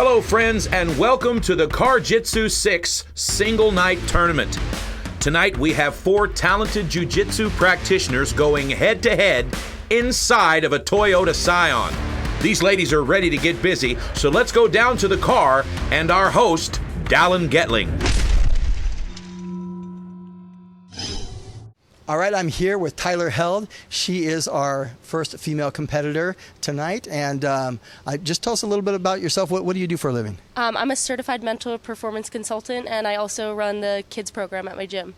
Hello, friends, and welcome to the CarJitsu 6 Single Night Tournament. Tonight, we have 4 talented jiu-jitsu practitioners going head-to-head inside of a Toyota Scion. These ladies are ready to get busy, so let's go down to the car and our host, Dallin Getling. All right, I'm here with Tyler Held. She is our first female competitor tonight. And just tell us a little bit about yourself. What do you do for a living? I'm a certified mental performance consultant, and I also run the kids program at my gym.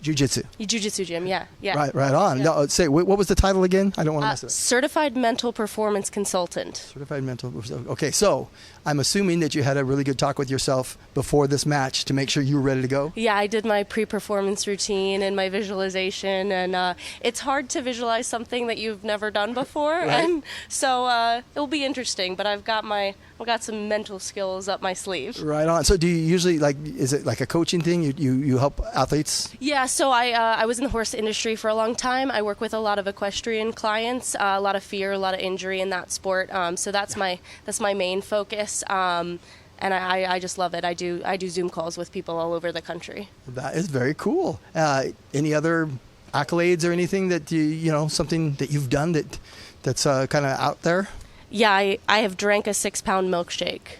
Jiu-jitsu. Jiu-jitsu gym, yeah. Right on. Yeah. No, say, what was the title again? I don't want to mess it up. Certified mental performance consultant. Certified mental. Okay, so I'm assuming that you had a really good talk with yourself before this match to make sure you were ready to go. Yeah, I did my pre-performance routine and my visualization, and it's hard to visualize something that you've never done before, Right. and so it'll be interesting. But I've got some mental skills up my sleeve. Right on. So do you usually, is it like a coaching thing? You help athletes? Yeah, so I was in the horse industry for a long time. I work with a lot of equestrian clients, a lot of fear, a lot of injury in that sport. So that's my main focus, and I just love it. I do Zoom calls with people all over the country. That is very cool. Any other accolades or anything that something that you've done that's kind of out there? Yeah, I have drank a 6-pound milkshake.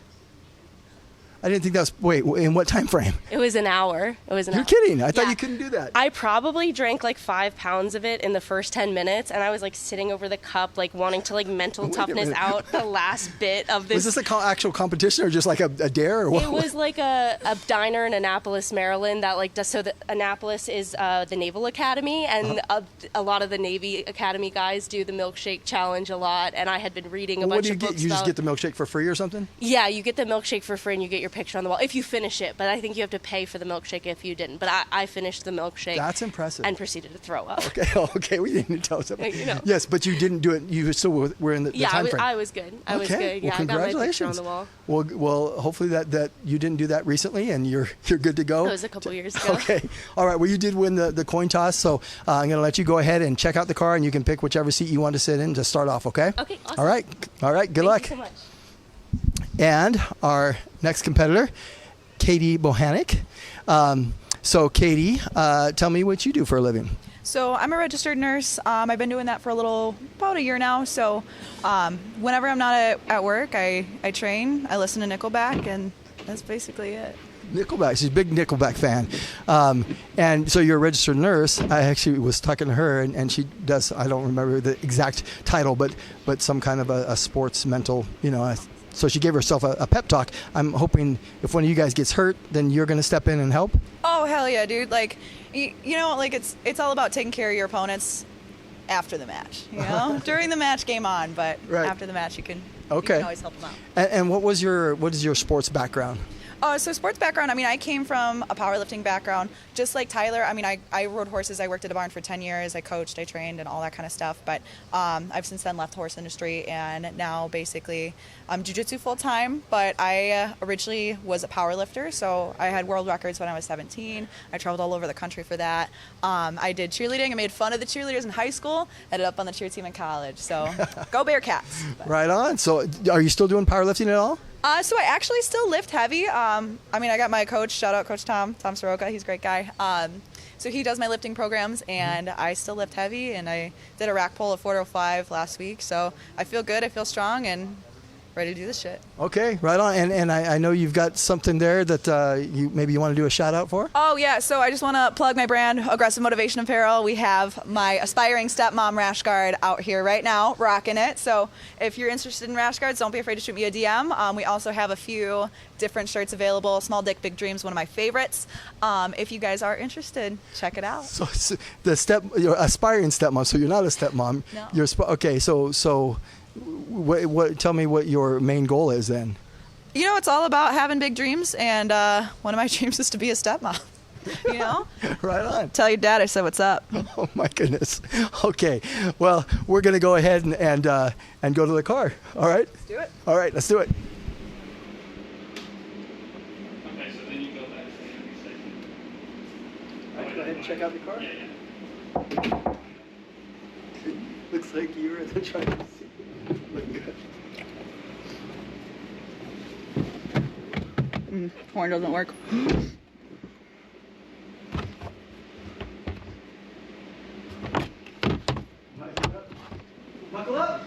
I didn't think that was, wait, in what time frame? It was an hour. You're kidding. I thought you couldn't do that. I probably drank like 5 pounds of it in the first 10 minutes, and I was like sitting over the cup, like wanting to like mental toughness out the last bit of this. Was this an actual competition or just like a dare? Or what? It was like a diner in Annapolis, Maryland that like does, so the Annapolis is the Naval Academy, and a lot of the Navy Academy guys do the milkshake challenge a lot, and I had been reading a bunch of books. You just get the milkshake for free or something? Yeah, you get the milkshake for free and you get your picture on the wall if you finish it, but I think you have to pay for the milkshake if you didn't. But I finished the milkshake. That's impressive. And proceeded to throw up. Okay, we didn't tell us that. Yes, but you didn't do it. You still were in the time frame. I was good. I was good. Yeah, well, congratulations. I got my picture on the wall. Well, hopefully that you didn't do that recently and you're good to go. It was a couple years ago. Okay. All right. Well, you did win the coin toss, so I'm going to let you go ahead and check out the car, and you can pick whichever seat you want to sit in to start off. Okay. Okay. Awesome. All right. Good luck. Thank you so much. And our next competitor, Katie Bochenek. So Katie, tell me what you do for a living. So I'm a registered nurse. I've been doing that for about a year now. So whenever I'm not at work, I train, I listen to Nickelback, and that's basically it. Nickelback. She's a big Nickelback fan. And so you're a registered nurse. I actually was talking to her, and she does, I don't remember the exact title, but some kind of a sports mental, so she gave herself a pep talk. I'm hoping if one of you guys gets hurt, then you're going to step in and help. Oh, hell yeah, dude. It's all about taking care of your opponents after the match, During the match, game on, but after the match, you can always help them out. And what is your sports background? So sports background, I came from a powerlifting background, just like Tyler. I rode horses. I worked at a barn for 10 years. I coached, I trained, and all that kind of stuff. But I've since then left the horse industry, and now basically I'm jiu-jitsu full-time. But I originally was a powerlifter, so I had world records when I was 17. I traveled all over the country for that. I did cheerleading. I made fun of the cheerleaders in high school, ended up on the cheer team in college. So go Bearcats. Right on. So are you still doing powerlifting at all? So I actually still lift heavy. I got my coach, shout out Coach Tom Soroka, he's a great guy. So he does my lifting programs, and I still lift heavy, and I did a rack pull of 405 last week. So I feel good, I feel strong, and ready to do this shit. Okay, right on. And I know you've got something there that you want to do a shout out for? Oh, yeah. So I just want to plug my brand, Aggressive Motivation Apparel. We have my aspiring stepmom rash guard out here right now, rocking it. So if you're interested in rash guards, don't be afraid to shoot me a DM. We also have a few different shirts available. Small Dick, Big Dreams, one of my favorites. If you guys are interested, check it out. So you're aspiring stepmom, so you're not a stepmom. No. Okay, so what? Tell me what your main goal is then. It's all about having big dreams, and one of my dreams is to be a stepmom. Right on. Tell your dad I said what's up. Oh my goodness. Okay. Well, we're gonna go ahead and go to the car. All right. Let's do it. All right. Let's do it. Okay, so then you go back to the section. All right. Go ahead and check out the car. Yeah. Looks like you were trying to see. Look good. horn doesn't work. Buckle up.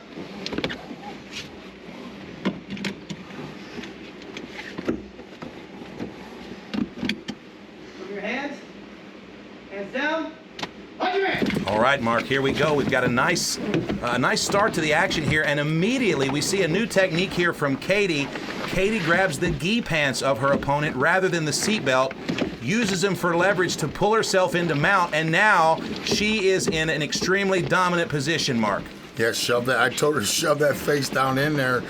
Put your hands down. All right, Mark, here we go. We've got a nice start to the action here, and immediately we see a new technique here from Katie. Katie grabs the gi pants of her opponent rather than the seatbelt, uses them for leverage to pull herself into mount, and now she is in an extremely dominant position, Mark. Yeah, shove that. I told her to shove that face down in there.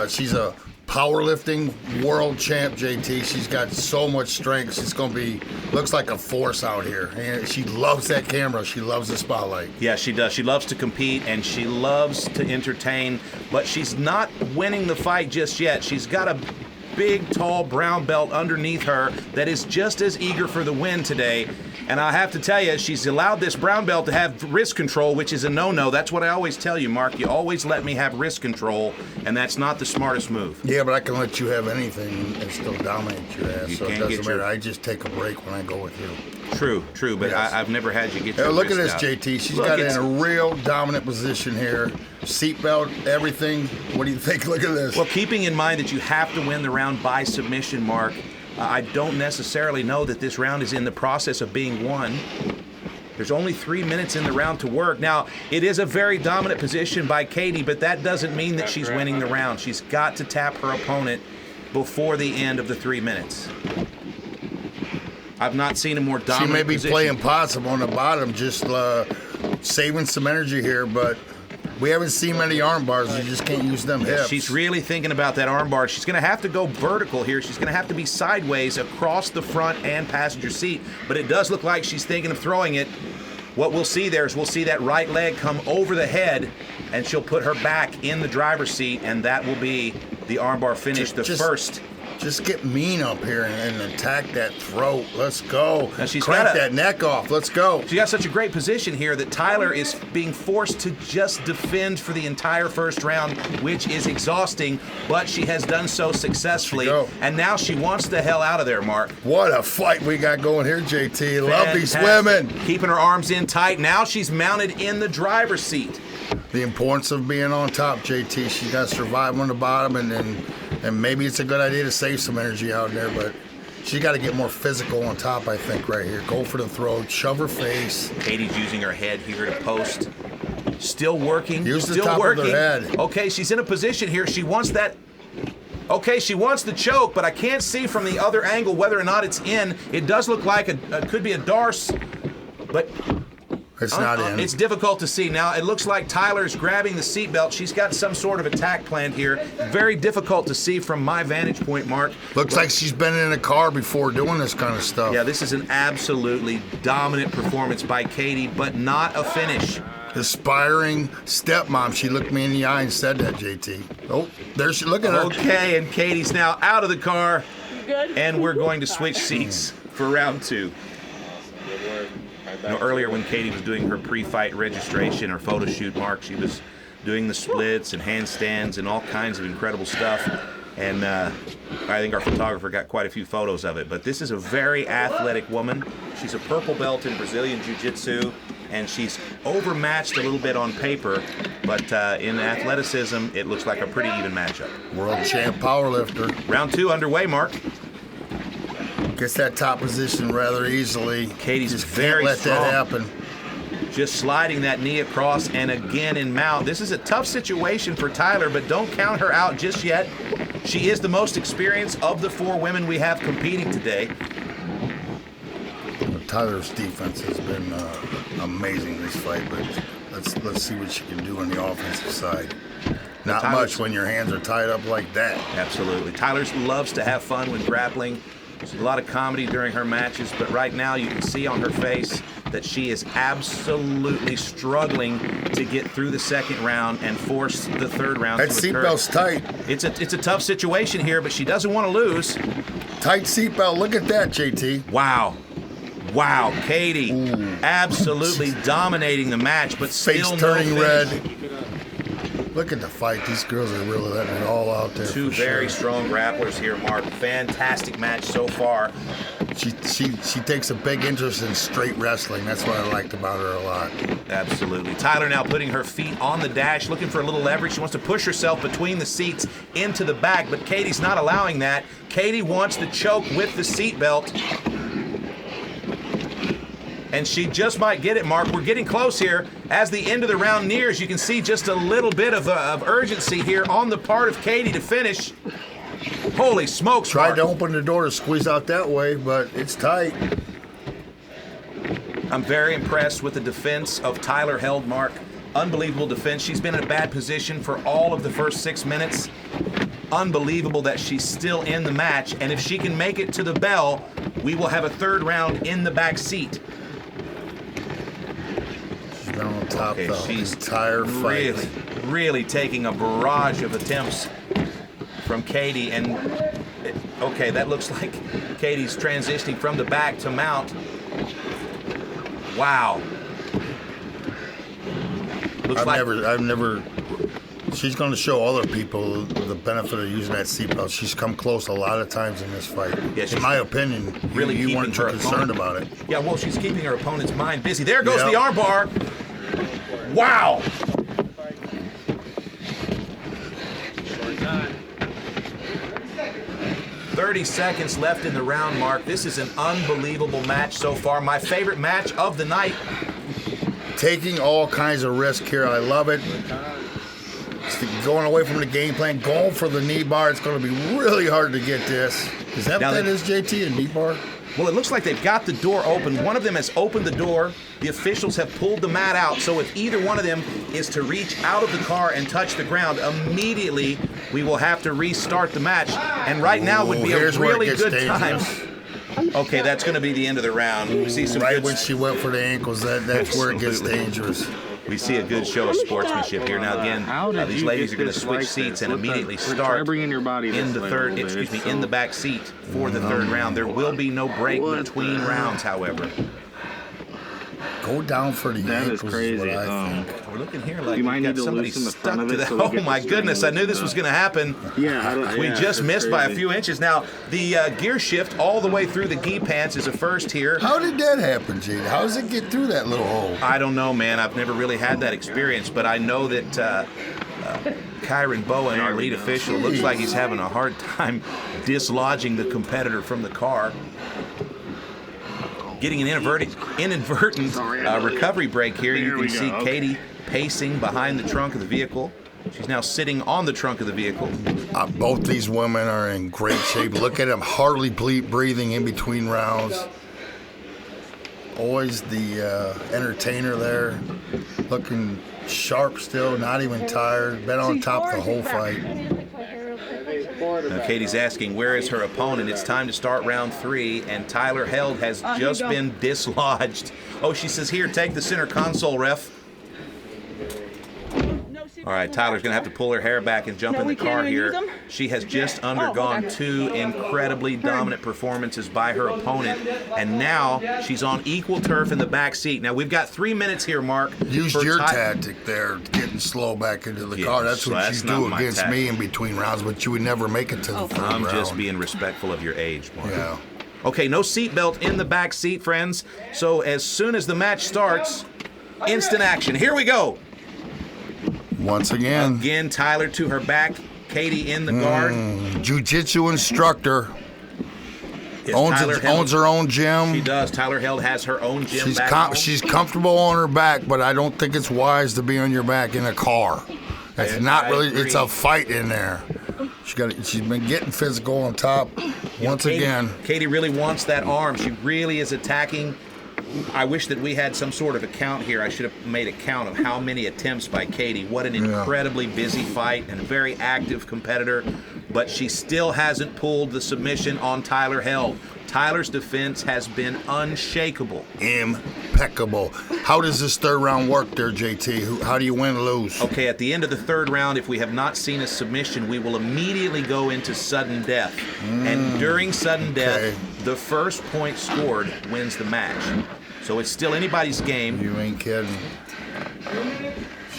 She's a powerlifting world champ, JT. She's got so much strength. She's going to be, looks like a force out here. And she loves that camera. She loves the spotlight. Yeah, she does. She loves to compete and she loves to entertain, but she's not winning the fight just yet. She's got a big, tall brown belt underneath her that is just as eager for the win today. And I have to tell you, she's allowed this brown belt to have wrist control, which is a no-no. That's what I always tell you, Mark. You always let me have wrist control, and that's not the smartest move. Yeah, but I can let you have anything and still dominate your ass. You so it can't doesn't get matter. your- I just take a break when I go with you. True, but Yes. I've never had you get Hey, your look at wrist this, out. JT. She's Look, got it it's- in a real dominant position here. Seatbelt, everything. What do you think? Look at this. Well, keeping in mind that you have to win the round by submission, Mark, I don't necessarily know that this round is in the process of being won. There's only 3 minutes in the round to work. Now, it is a very dominant position by Katie, but that doesn't mean that she's winning the round. She's got to tap her opponent before the end of the 3 minutes. I've not seen a more She dominant may be position. playing possum on the bottom, just saving some energy here, but we haven't seen many arm bars. You just can't use them hips. She's really thinking about that arm bar. She's going to have to go vertical here. She's going to have to be sideways across the front and passenger seat, but it does look like she's thinking of throwing it. What we'll see there is we'll see that right leg come over the head, and she'll put her back in the driver's seat, and that will be the arm bar finish, the first. Just get mean up here and attack that throat. Let's go. Now she's Crank gotta- that neck off. Let's go. She got such a great position here that Tyler is being forced to just defend for the entire first round, which is exhausting, but she has done so successfully. Go. And now she wants the hell out of there, Mark. What a fight we got going here, JT. Love these Fantastic. women. Keeping her arms in tight. Now she's mounted in the driver's seat. The importance of being on top, JT. She's got to survive on the bottom, and maybe it's a good idea to save some energy out there, but she got to get more physical on top, I think, right here. Go for the throat, shove her face. Katie's using her head here to post. Still working. Use the still top of working. their head. Okay, she's in a position here. She wants that. Okay, she wants the choke, but I can't see from the other angle whether or not it's in. It does look like it could be a darce, but It's not in. It's difficult to see. Now, it looks like Tyler's grabbing the seatbelt. She's got some sort of attack planned here. Very difficult to see from my vantage point, Mark. Looks like she's been in a car before doing this kind of stuff. Yeah, this is an absolutely dominant performance by Katie, but not a finish. Aspiring stepmom. She looked me in the eye and said that, JT. Oh, there she, look at her. Okay, and Katie's now out of the car, and we're going to switch seats for round two. You know, earlier when Katie was doing her pre-fight registration or photo shoot, Mark, she was doing the splits and handstands and all kinds of incredible stuff. And I think our photographer got quite a few photos of it. But this is a very athletic woman. She's a purple belt in Brazilian Jiu-Jitsu, and she's overmatched a little bit on paper. But in athleticism, it looks like a pretty even matchup. World champ powerlifter. Round two underway, Mark. Gets that top position rather easily. Katie's Just very can't let strong. that happen. Just sliding that knee across and again in mount. This is a tough situation for Tyler, but don't count her out just yet. She is the most experienced of the four women we have competing today. Tyler's defense has been amazing this fight, but let's see what she can do on the offensive side. Not Tyler's- much when your hands are tied up like that. Absolutely. Tyler loves to have fun when grappling. There's a lot of comedy during her matches, but right now you can see on her face that she is absolutely struggling to get through the second round and force the third round That to occur. seatbelt's tight. It's a tough situation here, but she doesn't want to lose. Tight seatbelt. Look at that, JT. Wow, Katie, absolutely dominating the match, but Face still turning no red. finish. Look at the fight. These girls are really letting it all out there. Two very strong grapplers here, Mark. Fantastic match so far. She takes a big interest in straight wrestling. That's what I liked about her a lot. Absolutely. Tyler now putting her feet on the dash, looking for a little leverage. She wants to push herself between the seats into the back, but Katie's not allowing that. Katie wants to choke with the seatbelt. And she just might get it, Mark. We're getting close here. As the end of the round nears, you can see just a little bit of urgency here on the part of Katie to finish. Holy smokes, Tried Mark. to open the door to squeeze out that way, but it's tight. I'm very impressed with the defense of Tyler Held, Mark. Unbelievable defense. She's been in a bad position for all of the first 6 minutes. Unbelievable that she's still in the match. And if she can make it to the bell, we will have a third round in the back seat. She's been on top Okay, the she's entire fight. really taking a barrage of attempts from Katie. And, okay, that looks like Katie's transitioning from the back to mount. Wow. I've never. She's going to show other people the benefit of using that seatbelt. She's come close a lot of times in this fight. Yeah, in my opinion, really you weren't too concerned about it. Yeah, well, she's keeping her opponent's mind busy. There goes the armbar. Wow. Done. 30 seconds left in the round, Mark. This is an unbelievable match so far. My favorite match of the night. Taking all kinds of risk here. I love it. Going away from the game plan, going for the knee bar. It's going to be really hard to get this. Is that Now what that is, JT, a knee bar? Well, it looks like they've got the door open. One of them has opened the door. The officials have pulled the mat out. So if either one of them is to reach out of the car and touch the ground, immediately we will have to restart the match. And right now would be a really good time. Okay, that's going to be the end of the round. We see some right good when she went for the ankles, that's where it gets dangerous. We see a good show of sportsmanship here. Now again, these ladies are going to switch seats and immediately start in the back seat for the third round. There will be no break between rounds, however. Go down for the ankles. That is crazy. Is what I think. We're looking here like you might we've need got to somebody loosen the stuck front of to it that. so we Oh get my the goodness! I knew this was going to happen. Yeah, We just missed by a few inches. Now the gear shift all the way through the gi pants is a first here. How did that happen, Gene? How does it get through that little hole? I don't know, man. I've never really had that experience, but I know that Kyron Bowen, our lead official, looks like he's having a hard time dislodging the competitor from the car. Getting an inadvertent recovery break here. You can see Katie pacing behind the trunk of the vehicle. She's now sitting on the trunk of the vehicle. Both these women are in great shape. Look at them, hardly breathing in between rounds. Always the entertainer there, looking sharp still, not even tired. Been on top the whole fight. Now Katie's asking, where is her opponent? It's time to start round 3, and Tyler Held has just been dislodged. Oh, she says, here, take the center console, ref. All right, Tyler's going to have to pull her hair back and jump in the car here. She has just undergone 2 incredibly dominant performances by her opponent, and now she's on equal turf in the back seat. Now, we've got 3 minutes here, Mark. Used your tactic there, getting slow back into the car. That's what you do against me in between rounds, but you would never make it to the third round. I'm just being respectful of your age, Mark. Yeah. Okay, no seatbelt in the back seat, friends. So as soon as the match starts, instant action. Here we go. Once again. Again, Tyler to her back. Katie in the guard. Jiu-jitsu instructor. Yes, Owns her own gym. She does. Tyler Held has her own gym. She's comfortable on her back, but I don't think it's wise to be on your back in a car. That's not really. It's a fight in there. She's been getting physical on top. Once again. Katie really wants that arm. She really is attacking. I wish that we had some sort of a count here. I should have made a count of how many attempts by Katie. What an incredibly busy fight and a very active competitor. But she still hasn't pulled the submission on Tyler Held. Tyler's defense has been unshakable. Impeccable. How does this third round work there, JT? How do you win or lose? Okay, at the end of the third round, if we have not seen a submission, we will immediately go into sudden death. And during sudden death, the first point scored wins the match. So it's still anybody's game. You ain't kidding.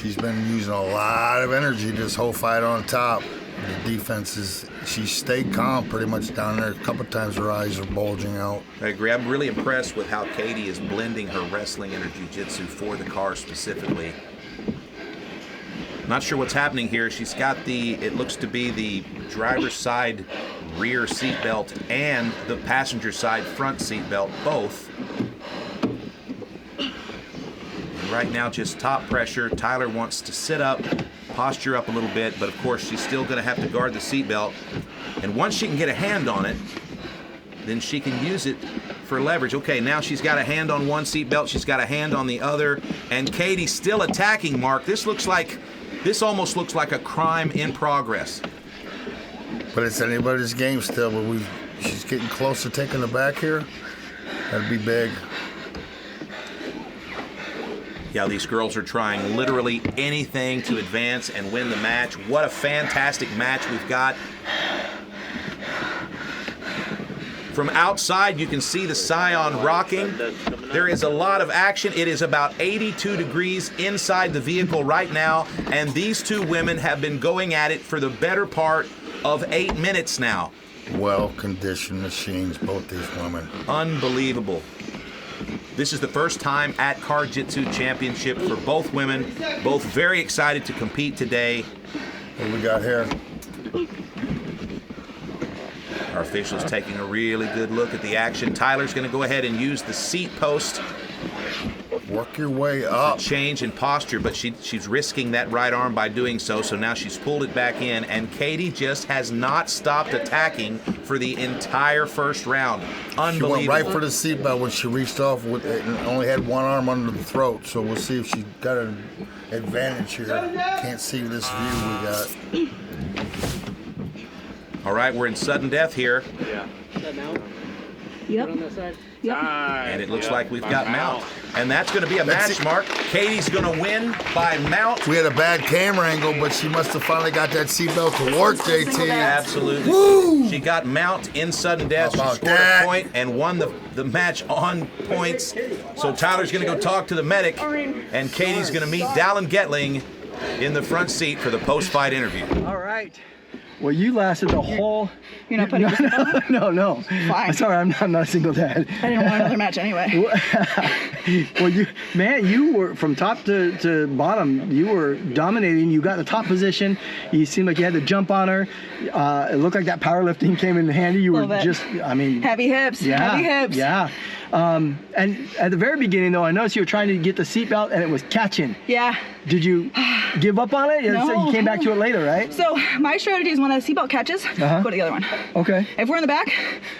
She's been using a lot of energy this whole fight on top. The defense she stayed calm pretty much down there. A couple times her eyes are bulging out. I agree. I'm really impressed with how Katie is blending her wrestling and her jiu-jitsu for the car specifically. Not sure what's happening here. She's got it looks to be the driver's side rear seat belt and the passenger side front seat belt, both. And right now, just top pressure. Tyler wants to sit up, posture up a little bit, but of course she's still going to have to guard the seat belt. And once she can get a hand on it, then she can use it for leverage. Okay, now she's got a hand on one seat belt, she's got a hand on the other, and Katie's still attacking, Mark. This almost looks like a crime in progress. But it's anybody's game still, but she's getting close to taking the back here. That'd be big. Yeah, these girls are trying literally anything to advance and win the match. What a fantastic match we've got. From outside, you can see the Scion rocking. There is a lot of action. It is about 82 degrees inside the vehicle right now, and these two women have been going at it for the better part of 8 minutes now. Well-conditioned machines, both these women. Unbelievable. This is the first time at CarJitsu Championship for both women. Both very excited to compete today. What do we got here? Our official's taking a really good look at the action. Tyler's going to go ahead and use the seat post. Work your way up. Change in posture, but she's risking that right arm by doing so. So now she's pulled it back in, and Katie just has not stopped attacking for the entire first round. Unbelievable. She went right for the seatbelt when she reached off with it and only had one arm under the throat. So we'll see if she got an advantage here. Can't see this view we got. All right, we're in sudden death here. Yeah. Yep. On that side? Yep. And it looks like we've got mount. And that's going to be a match, Mark. Katie's going to win by mount. We had a bad camera angle, but she must have finally got that seatbelt to work, JT. Absolutely. Woo! She got mount in sudden death. She scored a point and won the match on points. So Tyler's going to go talk to the medic, and Katie's going to meet Dallin Getling in the front seat for the post-fight interview. All right. Well, you lasted the whole. You're not putting this No, no. Fine. Sorry, I'm not a single dad. I didn't want another match anyway. Well, you were from top to bottom. You were dominating. You got the top position. You seemed like you had to jump on her. It looked like that powerlifting came in handy. You were just, heavy hips. Yeah, Heavy hips. Yeah. And at the very beginning, though, I noticed you were trying to get the seatbelt and it was catching. Yeah. Did you give up on it? No. So you came back to it later, right? So my strategy is when the seatbelt catches, go to the other one. Okay. If we're in the back,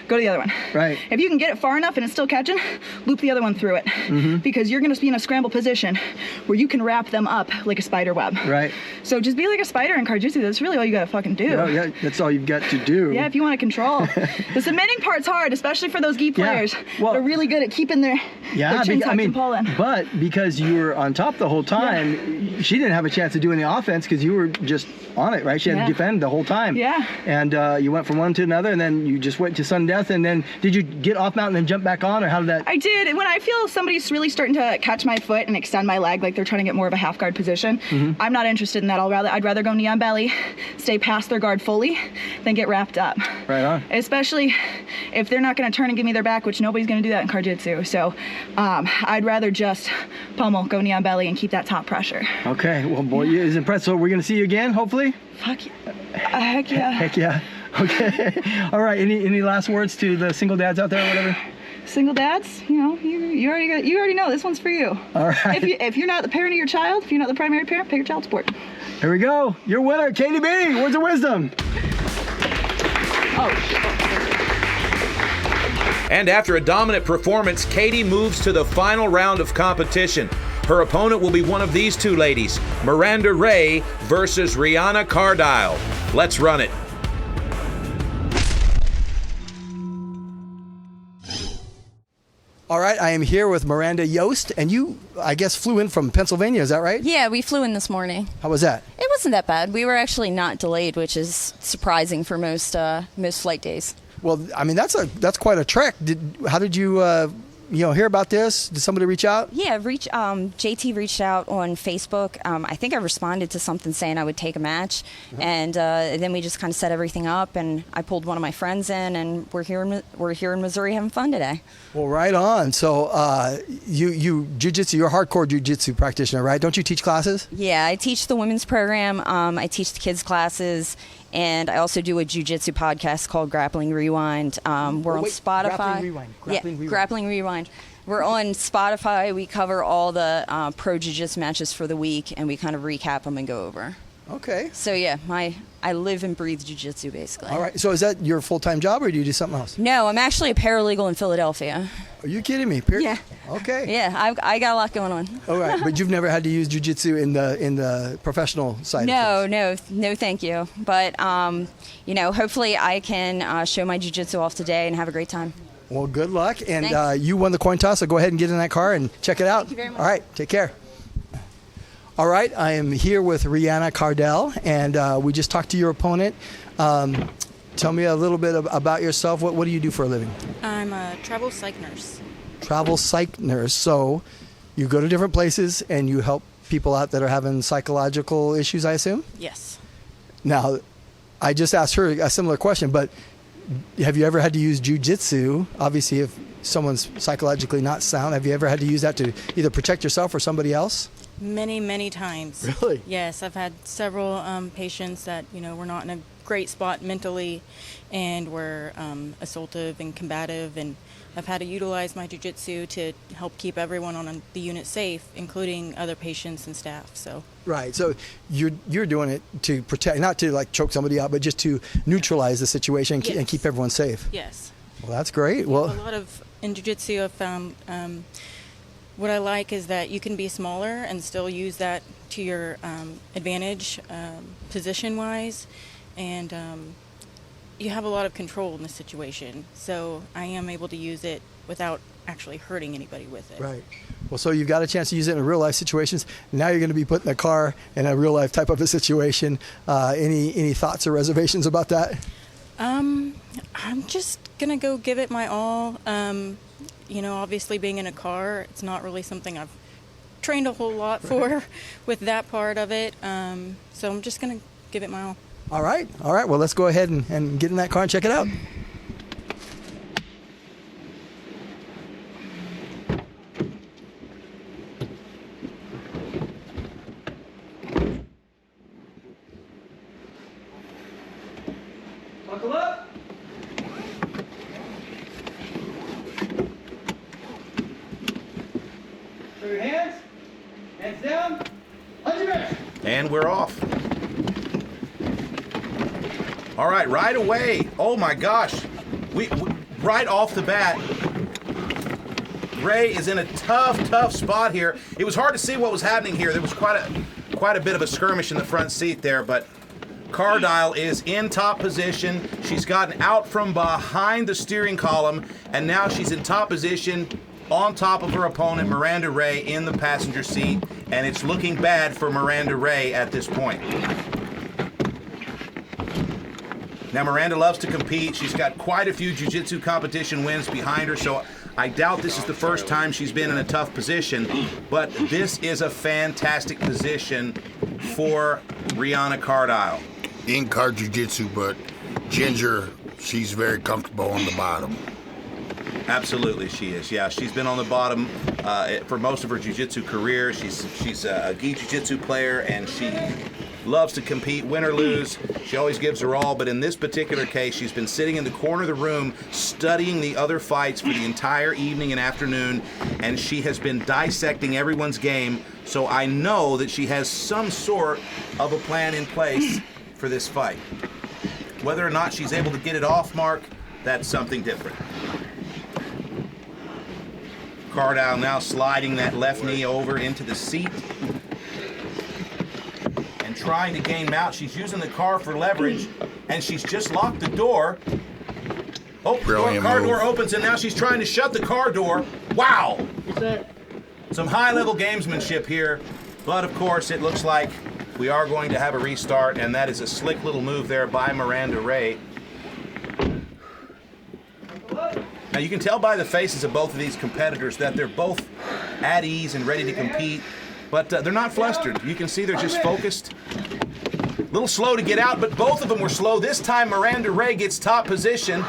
go to the other one. Right. If you can get it far enough and it's still catching, loop the other one through it. Because you're going to be in a scramble position where you can wrap them up like a spider web. Right. So just be like a spider in CarJitsu. That's really all you got to fucking do. Yeah, that's all you've got to do. Yeah, if you want to control. The submitting part's hard, especially for those gi players. Well, they're really good at keeping their chin tucked and pulling. But because you were on top the whole time, she didn't have a chance to do any offense because you were just on it, right? She had to defend the whole time. Yeah. And you went from one to another, and then you just went to sudden death, and then did you get off mount and then jump back on, or how did that? I did. When I feel somebody's really starting to catch my foot and extend my leg, like they're trying to get more of a half guard position, I'm not interested in that. I'd rather go knee on belly, stay past their guard fully, than get wrapped up. Right on. Especially if they're not going to turn and give me their back, which nobody's going to do that in CarJitsu. So I'd rather just pummel, go knee on belly, and keep that top pressure. Okay. Well, boy, it's impressive. So we're gonna see you again, hopefully. Fuck yeah. Heck yeah. Heck yeah. Okay. All right. Any last words to the single dads out there, or whatever? Single dads, you already know this one's for you. All right. If you're not the parent of your child, if you're not the primary parent, pay your child support. Here we go. Your winner, Katie B. Words of wisdom. And after a dominant performance, Katie moves to the final round of competition. Her opponent will be one of these two ladies, Miranda Ray versus Rihanna Cardiel. Let's run it. All right, I am here with Miranda Yoast, and you, I guess, flew in from Pennsylvania, is that right? Yeah, we flew in this morning. How was that? It wasn't that bad. We were actually not delayed, which is surprising for most flight days. Well, I mean, that's quite a trek. How did you hear about this? Did somebody reach out? Yeah, JT reached out on Facebook. I think I responded to something saying I would take a match, and then we just kind of set everything up, and I pulled one of my friends in, and we're here in Missouri having fun today. Well, right on. So you jiu-jitsu, you're a hardcore jiu-jitsu practitioner, right? Don't you teach classes? Yeah, I teach the women's program. I teach the kids classes. And I also do a jiu-jitsu podcast called Grappling Rewind. We're on Spotify. Grappling Rewind. We're on Spotify. We cover all the pro jiu-jitsu matches for the week, and we kind of recap them and go over. Okay. So yeah, I live and breathe jiu-jitsu basically. All right. So is that your full-time job, or do you do something else? No, I'm actually a paralegal in Philadelphia. Are you kidding me? Yeah. Okay. Yeah, I got a lot going on. All right, but you've never had to use jiu-jitsu in the professional side? No, thank you. But hopefully I can show my jiu-jitsu off today and have a great time. Well, good luck, and you won the coin toss, so go ahead and get in that car and check it out. Thank you very much. All right, take care. All right, I am here with Rihanna Cardiel, and we just talked to your opponent. Tell me a little bit about yourself. What do you do for a living? I'm a travel psych nurse. Travel psych nurse. So you go to different places and you help people out that are having psychological issues, I assume? Yes. Now, I just asked her a similar question, but have you ever had to use jiu-jitsu? Obviously, if someone's psychologically not sound, have you ever had to use that to either protect yourself or somebody else? Many, many times. Really? Yes, I've had several patients that, were not in a great spot mentally and were assaultive and combative, and I've had to utilize my jiu-jitsu to help keep everyone on the unit safe, including other patients and staff. So. Right. So you're doing it to protect, not to like choke somebody out, but just to neutralize the situation and keep everyone safe. Yes. Well, that's great. A lot of in jiu-jitsu I've found what I like is that you can be smaller and still use that to your advantage position-wise, and you have a lot of control in the situation. So I am able to use it without actually hurting anybody with it. Right. Well, so you've got a chance to use it in real-life situations. Now you're going to be put in a car in a real-life type of a situation. Any thoughts or reservations about that? I'm just going to go give it my all. Obviously being in a car, it's not really something I've trained a whole lot for with that part of it. So I'm just going to give it my all. All right. Well, let's go ahead and get in that car and check it out. Buckle up. Show your hands. Hands down. On your back. And we're off. All right, right away. Oh my gosh. We right off the bat, Ray is in a tough spot here. It was hard to see what was happening here. There was quite a bit of a skirmish in the front seat there, but Cardiel is in top position. She's gotten out from behind the steering column, and now she's in top position on top of her opponent, Miranda Ray, in the passenger seat, and it's looking bad for Miranda Ray at this point. Now, Miranda loves to compete. She's got quite a few jiu-jitsu competition wins behind her, so I doubt this is the first time she's been in a tough position, but this is a fantastic position for Rihanna Cardiel. In car jiu-jitsu, but Ginger, she's very comfortable on the bottom. Absolutely, she is. Yeah, she's been on the bottom for most of her jiu-jitsu career. She's a gi jiu-jitsu player, and she loves to compete, win or lose. She always gives her all, but in this particular case, she's been sitting in the corner of the room studying the other fights for the entire evening and afternoon, and she has been dissecting everyone's game, so I know that she has some sort of a plan in place for this fight. Whether or not she's able to get it off, Mark, that's something different. Cardiel now sliding that left knee over into the seat and trying to gain mount. She's using the car for leverage, and she's just locked the door. Oh, the car door opens, and now she's trying to shut the car door. Wow! Some high-level gamesmanship here, but of course it looks like we are going to have a restart, and that is a slick little move there by Miranda Ray. Now you can tell by the faces of both of these competitors that they're both at ease and ready to compete, but they're not flustered. You can see they're just focused. A little slow to get out, but both of them were slow. This time Miranda Ray gets top position.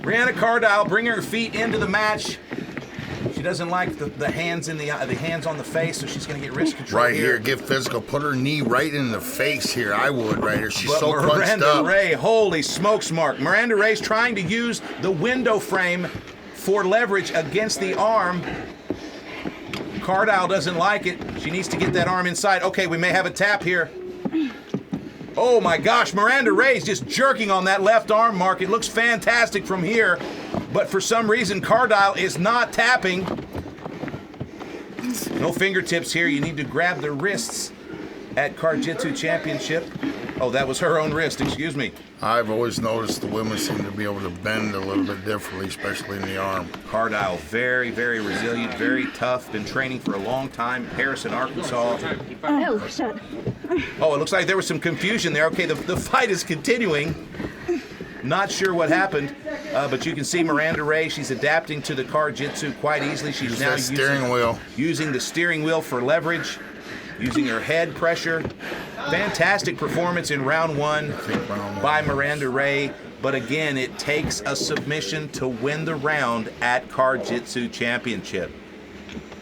Brianna Cardiel bringing her feet into the match. She doesn't like the hands in the hands on the face, so she's going to get wrist control right here. Get physical. Put her knee right in the face here. I would right here. She's so crunched up. Miranda Ray, holy smokes, Mark. Miranda Ray's trying to use the window frame for leverage against the arm. Cardiel doesn't like it. She needs to get that arm inside. Okay, we may have a tap here. Oh my gosh, Miranda Ray's just jerking on that left arm, Mark. It looks fantastic from here, but for some reason Cardiel is not tapping. No fingertips here. You need to grab the wrists at CarJitsu Championship. Oh, that was her own wrist, excuse me. I've always noticed the women seem to be able to bend a little bit differently, especially in the arm. Cardiel, very, very resilient, very tough, been training for a long time. Harrison, Arkansas. Oh, shit. Oh, it looks like there was some confusion there. Okay, the fight is continuing. Not sure what happened, but you can see Miranda Ray, she's adapting to the CarJitsu quite easily. She's now using the steering wheel for leverage, using her head pressure. Fantastic performance in round one by Miranda Ray, but again, it takes a submission to win the round at CarJitsu Championship.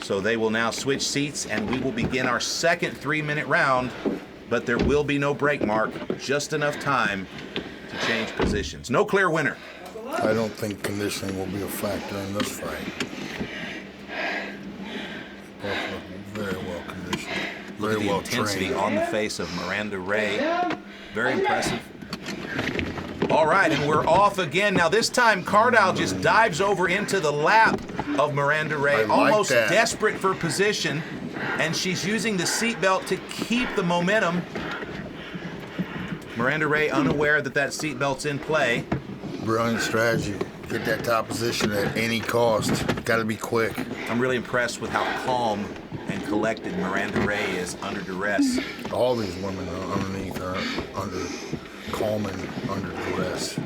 So they will now switch seats, and we will begin our second 3-minute round, but there will be no break, Mark. Just enough time to change positions. No clear winner. I don't think conditioning will be a factor in this fight. Both look very well conditioned. Look at the intensity on the face of Miranda Ray. Very impressive. All right, and we're off again. Now this time, Cardiel just dives over into the lap of Miranda Ray, almost desperate for position, and she's using the seatbelt to keep the momentum. Miranda Ray unaware that seatbelt's in play. Brilliant strategy. Get that top position at any cost. Got to be quick. I'm really impressed with how calm and collected Miranda Ray is under duress. All these women underneath are under calm and under duress.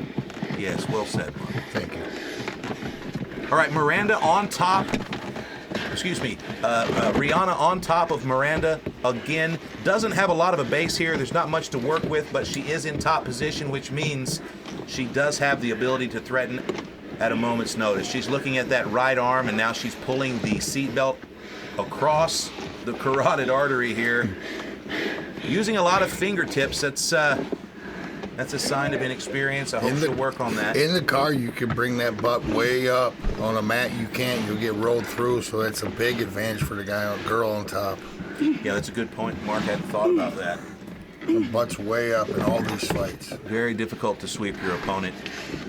Yes, well said, Mark. Thank you. All right, Miranda on top. Rihanna on top of Miranda again. Doesn't have a lot of a base here. There's not much to work with, but she is in top position, which means she does have the ability to threaten at a moment's notice. She's looking at that right arm, and now she's pulling the seatbelt across the carotid artery here. Using a lot of fingertips. That's a sign of inexperience. I hope she'll work on that. In the car, you can bring that butt way up. On a mat, you can't. You'll get rolled through, so that's a big advantage for the guy or girl on top. Yeah, that's a good point. Mark hadn't thought about that. The butt's way up in all these fights. Very difficult to sweep your opponent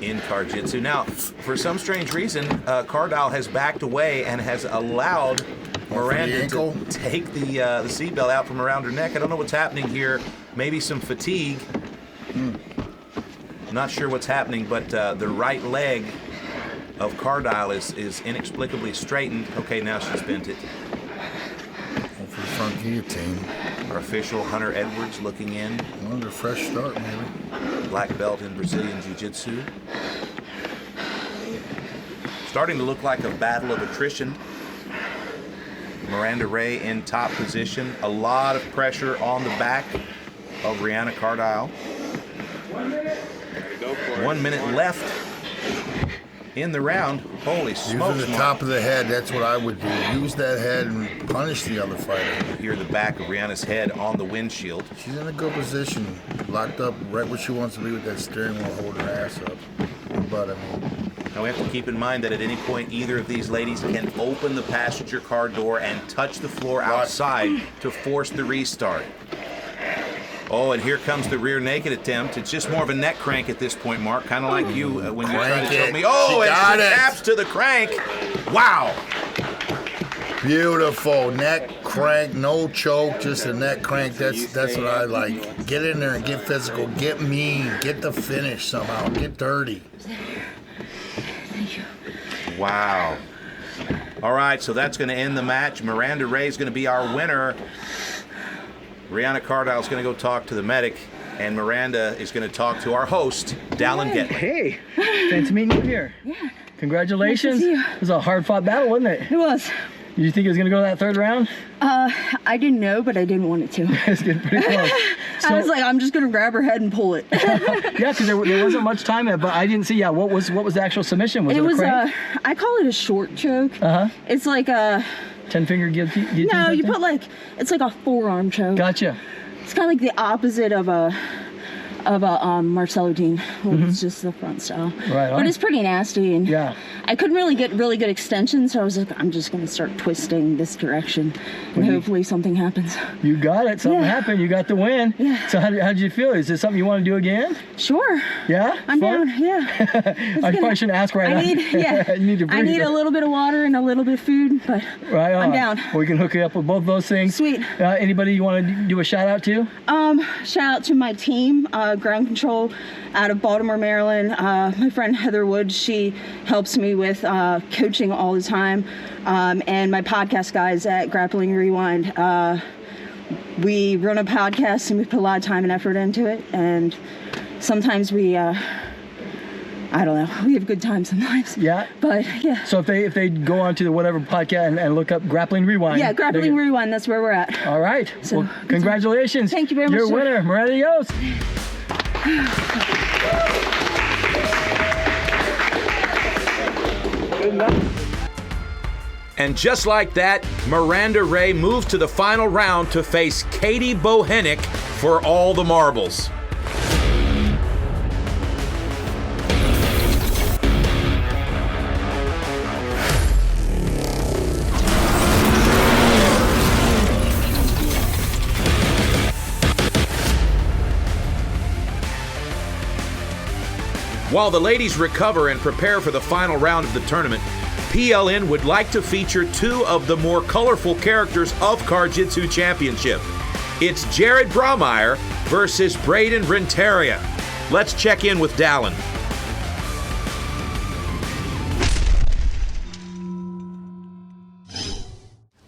in CarJitsu. Now, for some strange reason, Cardiel has backed away and has allowed Miranda to take the seatbelt out from around her neck. I don't know what's happening here. Maybe some fatigue. Not sure what's happening, but the right leg of Cardiel is inexplicably straightened. Okay, now she's bent it. For the front guillotine. Our official, Hunter Edwards, looking in. Another fresh start, maybe. Black belt in Brazilian Jiu-Jitsu. Starting to look like a battle of attrition. Miranda Ray in top position. A lot of pressure on the back of Brianna Cardiel. 1 minute left in the round. Holy smokes. Using the top of the head, that's what I would do. Use that head and punish the other fighter. Hear the back of Brianna's head on the windshield. She's in a good position. Locked up right where she wants to be with that steering wheel, holding her ass up. But now we have to keep in mind that at any point either of these ladies can open the passenger car door and touch the floor outside to force the restart. Oh, and here comes the rear naked attempt. It's just more of a neck crank at this point, Mark. Kind of like you when you tried to tell me. Oh, and she taps to the crank. Wow. Beautiful. Neck crank, no choke, just a neck crank. That's what I like. Get in there and get physical. Get mean. Get the finish somehow. Get dirty. Wow. All right, so that's going to end the match. Miranda Ray is going to be our winner. Brianna Cardiel is going to go talk to the medic. and Miranda is going to talk to our host, Dallin Getley. Hey, thanks for meeting you here. Yeah. Congratulations. Nice to see you. It was a hard-fought battle, wasn't it? It was. Did you think it was going to go to that third round? I didn't know, but I didn't want it to. It's getting pretty close. I was like, I'm just gonna grab her head and pull it. Yeah, because there wasn't much time in it, but I didn't see. Yeah, what was the actual submission? Was it a crank? I call it a short choke. Uh-huh. It's like a 10-finger guillotine. no, you thing? put it's like a forearm choke. Gotcha. It's kind of like the opposite of a Marcelo Dean. It's just the front style. Right on. But it's pretty nasty, and Yeah. I couldn't really get really good extension, so I was like, I'm just gonna start twisting this direction, and hopefully something happens. You got it. Something Yeah. happened. You got the win. Yeah. So how did you feel? Is this something you want to do again? Sure. Yeah. I'm Fun? down. Yeah. I probably shouldn't ask right now. I need, yeah. You need to breathe. I need a little bit of water and a little bit of food, but Right on. I'm down. Well, we can hook you up with both those things. Sweet. Anybody you want to do a shout out to? Shout out to my team, Ground Control out of Baltimore, Maryland. My friend Heather Woods, she helps me with coaching all the time. And my podcast guys at Grappling Rewind. We run a podcast and we put a lot of time and effort into it. And sometimes we, I don't know, we have good times sometimes. Yeah. But yeah. So if they go on to the whatever podcast and look up Grappling Rewind. Yeah, Grappling Rewind, that's where we're at. All right. So, well, congratulations. Thank you very much. You're a sir. winner, Miranda Yoast. And just like that, Miranda Ray moved to the final round to face Katie Bochenek for all the marbles. While the ladies recover and prepare for the final round of the tournament, PLN would like to feature two of the more colorful characters of CarJitsu Championship. It's Jared Braumeyer versus Braden Renteria. Let's check in with Dallin.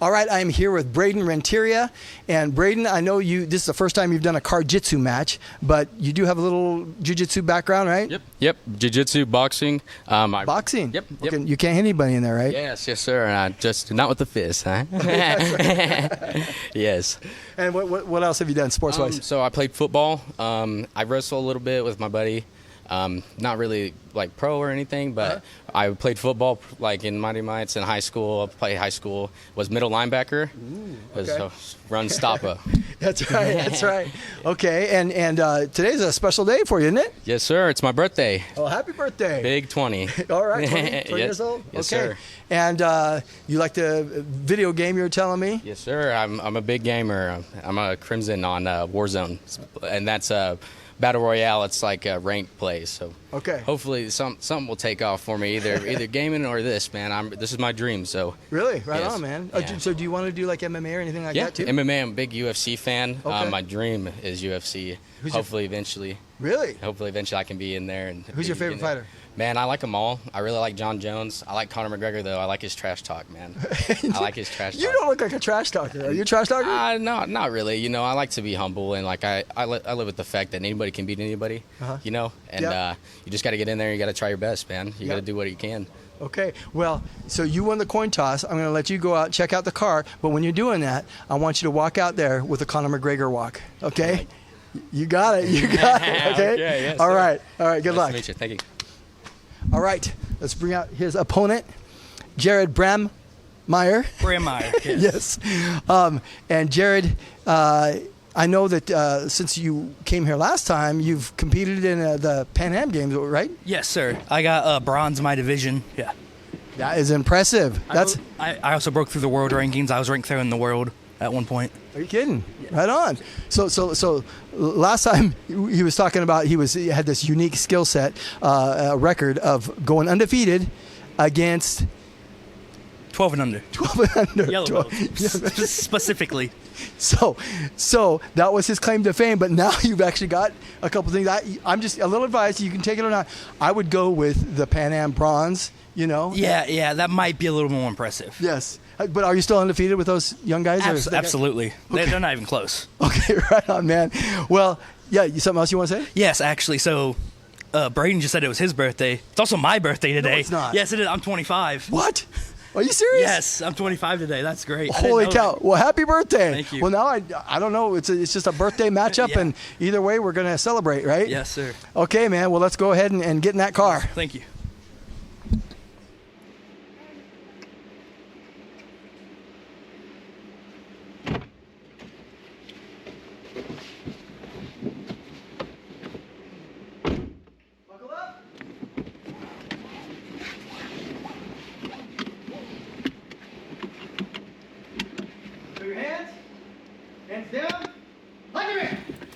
All right, I am here with Braden Renteria. And Braden, I know this is the first time you've done a CarJitsu match, but you do have a little jiu-jitsu background, right? Yep. Jiu-jitsu, boxing. Boxing? Yep. Okay, you can't hit anybody in there, right? Yes, sir. Just not with the fist, huh? Yes. And what else have you done sports-wise? So I played football. I wrestled a little bit with my buddy. Not really like pro or anything, but I played football like in Mighty Mites in high school. I played high school, was middle linebacker. Okay. Run stopper. That's right. That's right. Okay, and today's a special day for you, isn't it? Yes, sir. It's my birthday. Oh, happy birthday. Big 20. All right, 20 years old? Yes, okay. sir. And you like the video game you were telling me? Yes, sir. I'm a big gamer. I'm a Crimson on Warzone, and that's Battle Royale. It's like a ranked play, so okay. Hopefully something will take off for me, either gaming or this, man. This is my dream, so. Really? Right yes. on, man. Yeah. So do you want to do like MMA or anything like that too? MMA. I'm a big UFC fan. Okay. My dream is UFC. Hopefully eventually I can be in there. And who's your favorite fighter? Man, I like them all. I really like John Jones. I like Conor McGregor, though. I like his trash talk, man. I like his trash talk. You don't look like a trash talker. Are you a trash talker? No, not really. You know, I like to be humble, and like I live with the fact that anybody can beat anybody. You know, and you just got to get in there. You got to try your best, man. You got to do what you can. Okay. Well, so you won the coin toss. I'm going to let you go out, check out the car. But when you're doing that, I want you to walk out there with a Conor McGregor walk. Okay? You got it. You got it. Okay? Okay, yes, all sir. right. All right. Good luck. Nice to meet you. Thank you. All right. Let's bring out his opponent, Jared Braumeyer. Braumeyer. Yes. Yes. And Jared, I know that since you came here last time, you've competed in the Pan Am Games, right? Yes, sir. I got bronze in my division. Yeah. That is impressive. I also broke through the world rankings. I was ranked third in the world at one point. Are you kidding? Yeah. Right on. So last time he was talking about he had this unique skill set, record of going undefeated against 12 and under. 12 and under. Yellow belts. Specifically. So that was his claim to fame, but now you've actually got a couple things. I'm just a little advice. You can take it or not. I would go with the Pan Am bronze. You know. Yeah. That might be a little more impressive. Yes. But are you still undefeated with those young guys? Absolutely. Okay. They're not even close. Okay, right on, man. Well, Yeah, something else you want to say? Yes, actually. So, Braden just said it was his birthday. It's also my birthday today. No, it's not. Yes, it is. I'm 25. What? Are you serious? Yes, I'm 25 today. That's great. Holy cow. Well, happy birthday. Thank you. Well, now I don't know. It's just a birthday matchup, Yeah. and either way, we're going to celebrate, right? Yes, sir. Okay, man. Well, let's go ahead and get in that car. Thank you.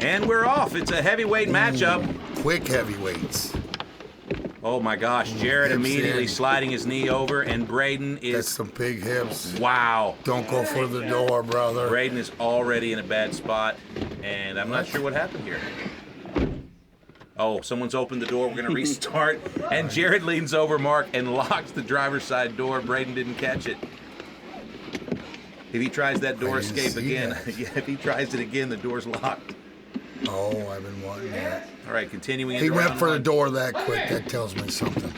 And we're off. It's a heavyweight matchup. Quick heavyweights. Oh my gosh, Jared Hips immediately in. sliding his knee over, and Braden That's is, some big hips. wow. Don't go for the door, brother. Braden is already in a bad spot, and I'm not sure what happened here. Oh, someone's opened the door. We're going to restart. And Jared leans over Mark and locks the driver's side door. Braden didn't catch it. If he tries that door I didn't escape see again, that. yeah, if he tries it again, the door's locked. Oh, I've been wanting that. All right, continuing. He into went round for the one. door that quick. That tells me something.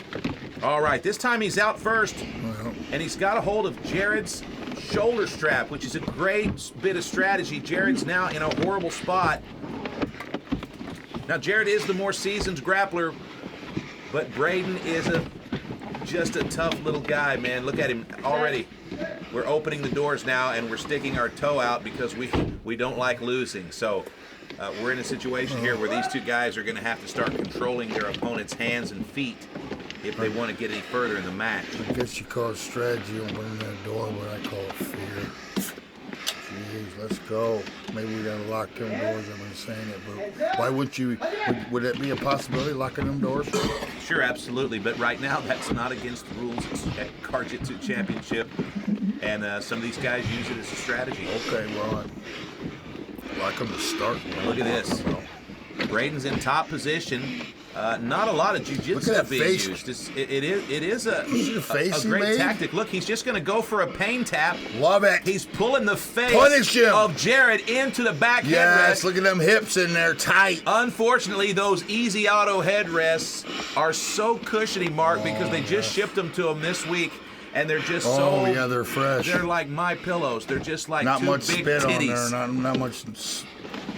All right, this time he's out first, Well, and he's got a hold of Jared's shoulder strap, which is a great bit of strategy. Jared's now in a horrible spot. Now, Jared is the more seasoned grappler, but Braden is just a tough little guy, man. Look at him already. We're opening the doors now, and we're sticking our toe out because we don't like losing. So we're in a situation here where these two guys are going to have to start controlling their opponent's hands and feet if they want to get any further in the match. I guess you call it strategy opening that door, but I call it fear. Jeez, let's go. Maybe we gotta lock them doors. I've been saying it, but why wouldn't you? Would that be a possibility, locking them doors? Sure, absolutely. But right now, that's not against the rules. It's at CarJitsu Championship, and some of these guys use it as a strategy. Okay, well, I like them to start. Look at this. Braden's in top position. Not a lot of Look jujitsu at that being face. used. It is a face he great made? tactic. Look, he's just going to go for a pain tap. Love it. He's pulling the face Punish him. of Jared into the back Yes, headrest. look at them hips in there, tight. Unfortunately, those easy auto headrests are so cushiony, Mark, because they just shipped them to him this week, and they're just so. Oh, yeah, they're fresh. They're like my pillows. They're just like Not two much big spit titties. on there. Not much.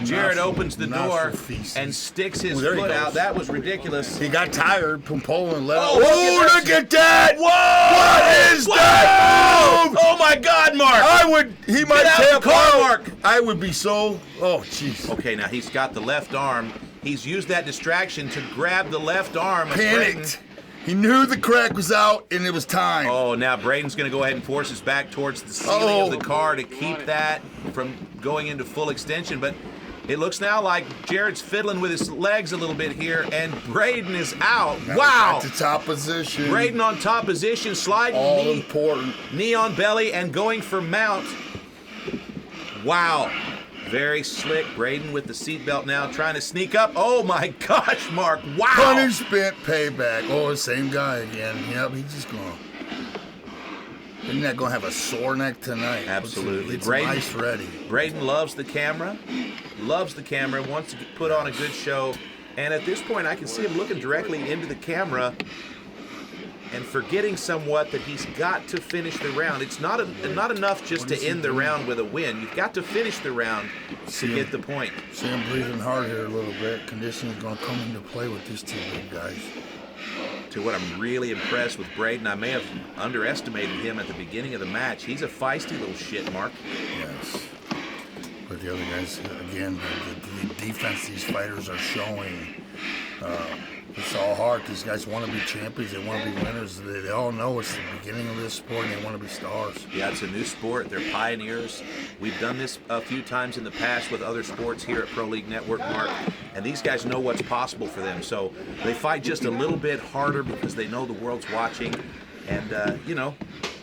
Jared nostril- opens the nostril door feces. and sticks his Ooh, there he foot goes. out. That was ridiculous. He got tired from pulling left. Oh, Look at that! Whoa! What is that move? Oh my God, Mark! He might out tap the car, out. Mark. I would be so. Oh, jeez. Okay, now he's got the left arm. He's used that distraction to grab the left arm. of Braden. Panicked. He knew the crack was out and it was time. Oh, now Braden's going to go ahead and force his back towards the ceiling of the car to keep that from going into full extension. But it looks now like Jared's fiddling with his legs a little bit here, and Braden is out. Now Wow! back to top position. Braden on top position, sliding All knee, important. knee on belly, and going for mount. Wow. Very slick. Braden with the seatbelt now, trying to sneak up. Oh my gosh, Mark. Wow. Punishment, payback. Oh, same guy again. Yep, he's just going. Isn't that going to have a sore neck tonight? Absolutely. It's ice ready. Braden loves the camera, wants to put on a good show. And at this point, I can see him looking directly into the camera and forgetting somewhat that he's got to finish the round. It's not enough just to end the round with a win. You've got to finish the round to get the point. See him breathing hard here a little bit. Conditioning is going to come into play with these two big guys. To what I'm really impressed with Braden, I may have underestimated him at the beginning of the match. He's a feisty little shit, Mark. Yes. But the other guys, again, the defense these fighters are showing, it's all hard. These guys want to be champions. They want to be winners. They all know it's the beginning of this sport, and they want to be stars. Yeah, it's a new sport. They're pioneers. We've done this a few times in the past with other sports here at Pro League Network, Mark, and these guys know what's possible for them. So they fight just a little bit harder because they know the world's watching. And,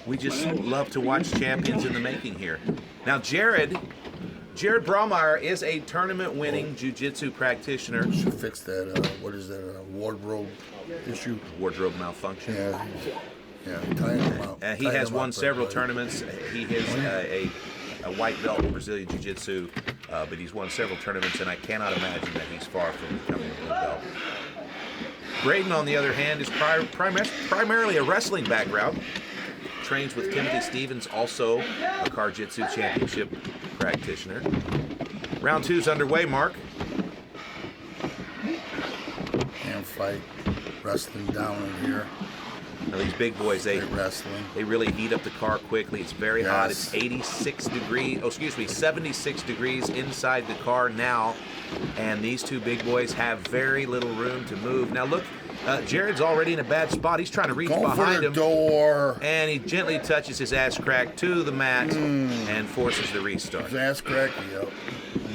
we just love to watch champions in the making here. Now, Jared Braumeyer is a tournament-winning jiu-jitsu practitioner. Should fix that, what is that, wardrobe issue? Wardrobe malfunction. Yeah, tie him out. He has won several tournaments. He is a white belt in Brazilian Jiu-Jitsu. but he's won several tournaments, and I cannot imagine that he's far from becoming a blue belt. Braden, on the other hand, is primarily a wrestling background. Trains with Timothy Stevens, also a CarJitsu Championship practitioner. Round 2's underway, Mark. Hand fight, wrestling down in here. Now these big boys, they really heat up the car quickly. It's very hot. It's 76 degrees, 76 degrees inside the car now. And these two big boys have very little room to move. Now look, Jared's already in a bad spot. He's trying to reach behind him. Door. And he gently touches his ass crack to the mat and forces the restart. His ass crack, yep.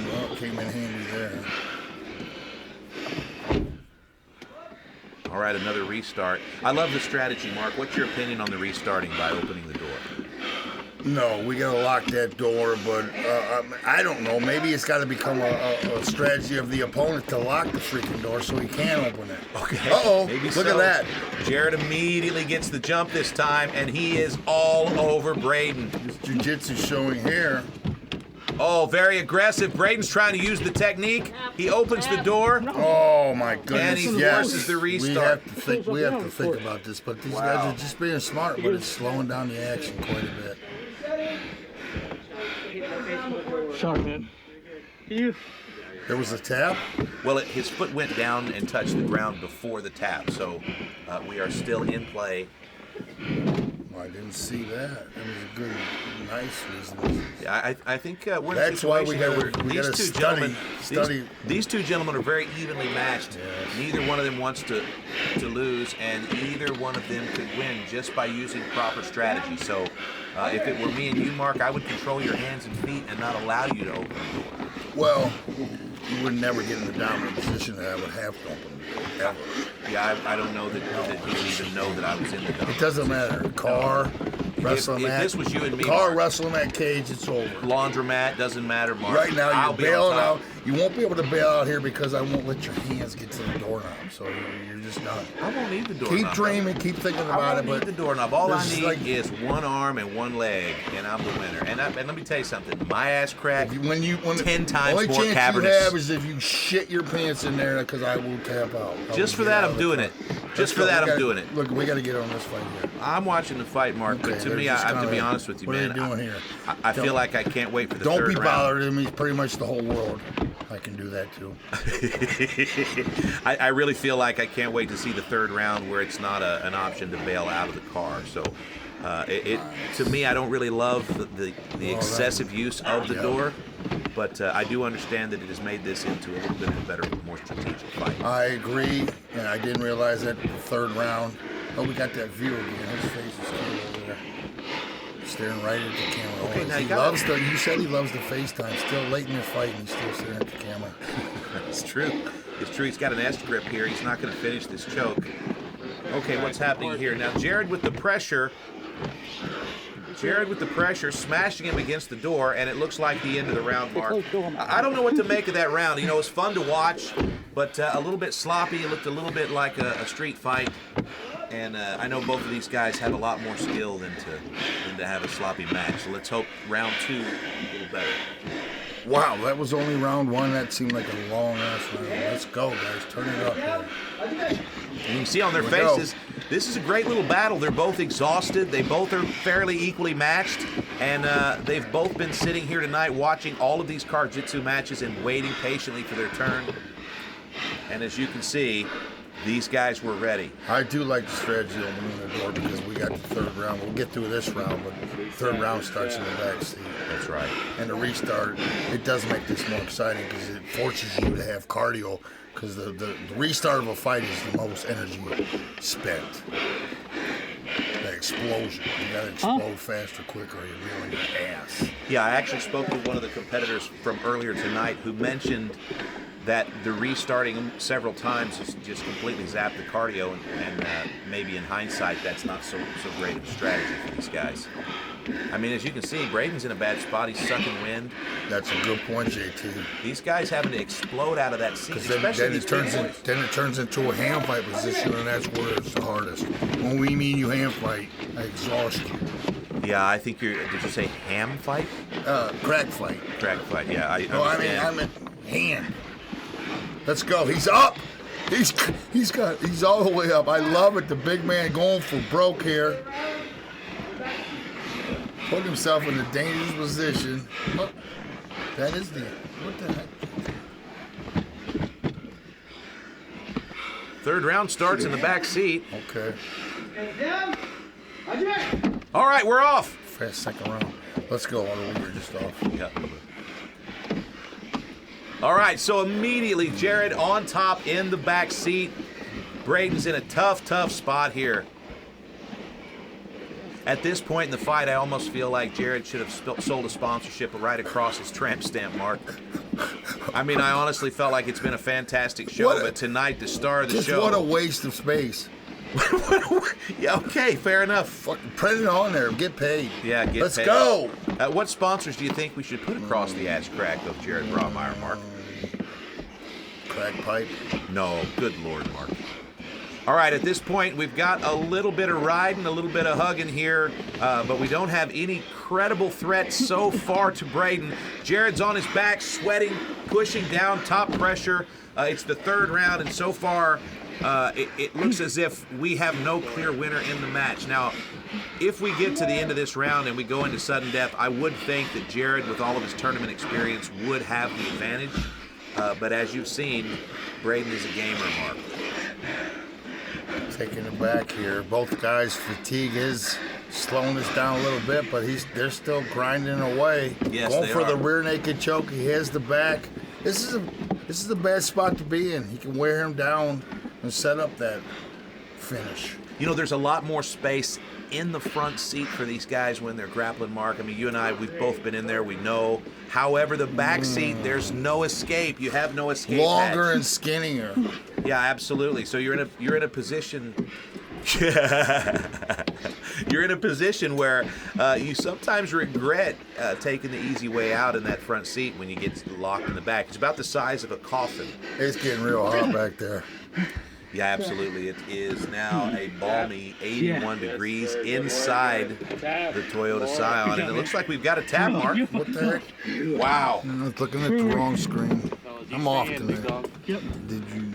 Well, came in handy there. All right, another restart. I love the strategy, Mark. What's your opinion on the restarting by opening the door? No, we got to lock that door, but I don't know. Maybe it's got to become a strategy of the opponent to lock the freaking door so he can open it. Okay. Uh-oh, Maybe look at that. Jared immediately gets the jump this time, and he is all over Braden. This jiu-jitsu showing here. Oh, very aggressive. Braden's trying to use the technique. He opens the door. Oh, my goodness. And he forces the restart. We have to think about this, but these guys are just being smart, but it's slowing down the action quite a bit. Sorry, man. There was a tap? Well, his foot went down and touched the ground before the tap, so we are still in play. Well, I didn't see that. That was a good, nice reason. Yeah, I think we're in a situation where these two gentlemen are very evenly matched. Yes. Neither one of them wants to lose, and either one of them could win just by using proper strategy. So if it were me and you, Mark, I would control your hands and feet and not allow you to open the door. Well, you would never get in the dominant position that I would have to open the door. Ever. Yeah, I don't know that he would even know that I was in the dominant. It doesn't matter. Car, wrestling mat. If this was you and me, car, Mark, wrestling mat, cage, it's over. Laundromat, doesn't matter, Mark. Right now, I'll you're be bailing on top. out. You won't be able to bail out here because I won't let your hands get to the doorknob. So you're just done. I won't need the doorknob. Keep dreaming, keep thinking about I it. won't But need the doorknob. All I need like, is one arm and one leg, and I'm the winner. And let me tell you something. My ass crack, 10 times more only chance cavernous. you have is if you shit your pants in there, because I will tap out. Just for that, I'm doing it. Just for that, I'm doing it. Look, we got to get on this fight here. I'm watching the fight, Mark, but to me, I have to be honest with you, man. What are you doing here? I feel like I can't wait for the third round. Don't be bothered. It means pretty much the whole world. I can do that too. I really feel like I can't wait to see the third round where it's not an option to bail out of the car. So, to me, I don't really love the excessive use of the door, but I do understand that it has made this into a little bit of a better, more strategic fight. I agree, and I didn't realize that in the third round. Oh, we got that view again. His face is still over there. Staring right at the camera. Okay, now you said he loves the FaceTime. Still late in the fight, and he's still staring at the camera. It's true. It's true. He's got an S grip here. He's not going to finish this choke. Okay, what's happening here? Now, Jared with the pressure, smashing him against the door, and it looks like the end of the round, Mark. I don't know what to make of that round. You know, it was fun to watch, but a little bit sloppy. It looked a little bit like a street fight. And I know both of these guys have a lot more skill than to have a sloppy match. So let's hope round 2 is a little better. Wow, that was only round 1. That seemed like a long-ass round. Let's go, guys. Turn it up here. And you can see on their faces, this is a great little battle. They're both exhausted. They both are fairly equally matched. And they've both been sitting here tonight watching all of these CarJitsu matches and waiting patiently for their turn. And as you can see, these guys were ready. I do like the strategy of opening the door because we got the third round. We'll get through this round, but the third round starts in the back seat. That's right. And the restart, it does make this more exciting because it forces you to have cardio because the restart of a fight is the most energy spent. That explosion. You got to explode faster, quicker, or you're really your ass. Yeah, I actually spoke with one of the competitors from earlier tonight who mentioned that the restarting several times just completely zapped the cardio, and maybe in hindsight that's not so great of a strategy for these guys. I mean, as you can see, Braden's in a bad spot. He's sucking wind. That's a good point, JT. These guys having to explode out of that seat, especially then it turns into a hand fight position, and that's where it's the hardest. When we mean you hand fight, I exhaust you. Yeah, I think did you say ham fight? Crack fight. Crack fight, yeah. I meant hand. Let's go. He's up. He's all the way up. I love it. The big man going for broke here. Put himself in a dangerous position. Look, that is what the heck? Third round starts in the back seat. Okay. All right, we're off. Fast second round. Let's go. We were just off. Yeah. All right, so immediately Jared on top in the back seat. Braden's in a tough spot here. At this point in the fight, I almost feel like Jared should have sold a sponsorship right across his tramp stamp mark. I mean, I honestly felt like it's been a fantastic show, but tonight, the star of the show. What a waste of space. Yeah, okay, fair enough. Fucking print it on there. Get paid. Yeah, get paid. Let's go. What sponsors do you think we should put across the ass crack of Jared Braumeyer, Mark? Crack pipe. No, good Lord, Mark. All right, at this point, we've got a little bit of riding, a little bit of hugging here, but we don't have any credible threats so far to Braden. Jared's on his back, sweating, pushing down, top pressure. It's the third round, and so far, it looks as if we have no clear winner in the match. Now, if we get to the end of this round and we go into sudden death, I would think that Jared, with all of his tournament experience, would have the advantage. But as you've seen, Braden is a gamer, Mark. Taking it back here. Both guys' fatigue is slowing us down a little bit, but they're still grinding away. Yes, going they for are. the rear naked choke. He has the back. This is a bad spot to be in. He can wear him down and set up that finish. You know, there's a lot more space in the front seat for these guys when they're grappling, Mark. I mean, you and I, we've both been in there. We know. However, the back seat, there's no escape. You have no escape. Longer hatch. and skinnier. Yeah, absolutely. So you're in a position. You're in a position where you sometimes regret taking the easy way out in that front seat when you get locked in the back. It's about the size of a coffin. It's getting real hot back there. Yeah, absolutely. It is now a balmy 81 degrees inside the Toyota Scion. And it looks like we've got a tap, Mark. What the heck? Wow. I was looking at the wrong screen. I'm off tonight. Yep. Did you?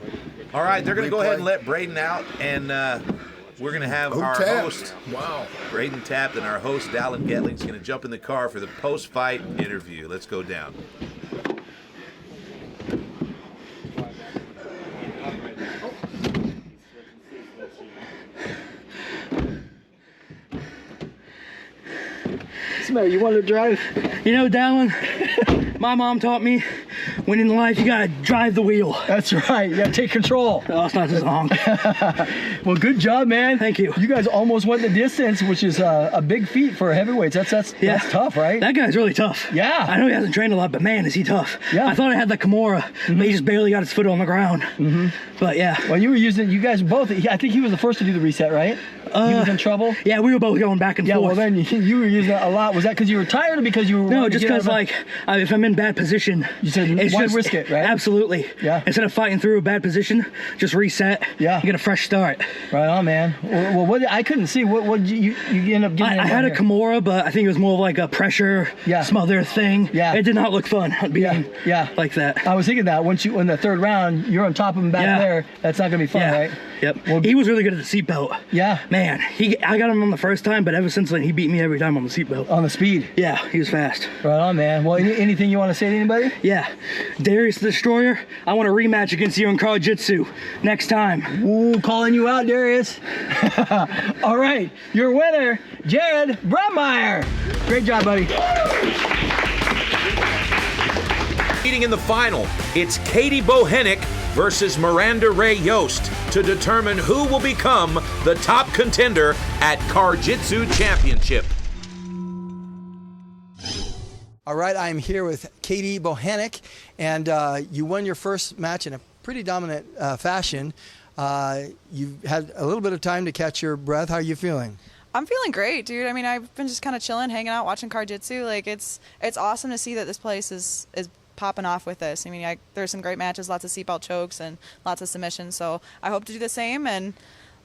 All right, they're going to go ahead and let Braden out. And we're going to have our host, Braden tapped, and our host, Dallin Getling's going to jump in the car for the post-fight interview. Let's go down. You want to drive? You know, Dallin, my mom taught me when in life you gotta drive the wheel. That's right. You gotta take control. Oh, it's not this long. Well, good job, man. Thank you. You guys almost went the distance, which is a big feat for heavyweights. That's tough, right? That guy's really tough. Yeah. I know he hasn't trained a lot, but man, is he tough. Yeah. I thought I had the Kimura, but he just barely got his foot on the ground. Mm-hmm. But yeah. Well, you guys both, I think he was the first to do the reset, right? He was in trouble? Yeah, we were both going back and forth. Yeah, well then you were using it a lot. Was that because you were tired or because you were... No, just because if I'm in bad position... You said, why risk it, right? Absolutely. Yeah. Instead of fighting through a bad position, just reset. Yeah. You get a fresh start. Right on, man. Well, I couldn't see. What did you end up getting? I had a Kimura, but I think it was more of like a pressure smother thing. Yeah. It did not look fun being like that. I was thinking that in the third round, you're on top of him back there. That's not going to be fun, right? Yep. Well, he was really good at the seatbelt. Yeah. Man, I got him on the first time, but ever since then, he beat me every time on the seatbelt. On the speed? Yeah, he was fast. Right on, man. Well, anything you want to say to anybody? Yeah. Darius the Destroyer, I want a rematch against you in CarJitsu next time. Ooh, calling you out, Darius. All right, your winner, Jared Braumeyer. Great job, buddy. Meeting in the final, it's Katie Bochenek versus Miranda Ray Yoast to determine who will become the top contender at CarJitsu Championship. All right, I'm here with Katie Bochenek, and you won your first match in a pretty dominant fashion. You've had a little bit of time to catch your breath. How are you feeling? I'm feeling great, dude. I mean, I've been just kind of chilling, hanging out, watching CarJitsu. Like, it's awesome to see that this place is popping off with this. I mean, there's some great matches, lots of seatbelt chokes and lots of submissions. So I hope to do the same, and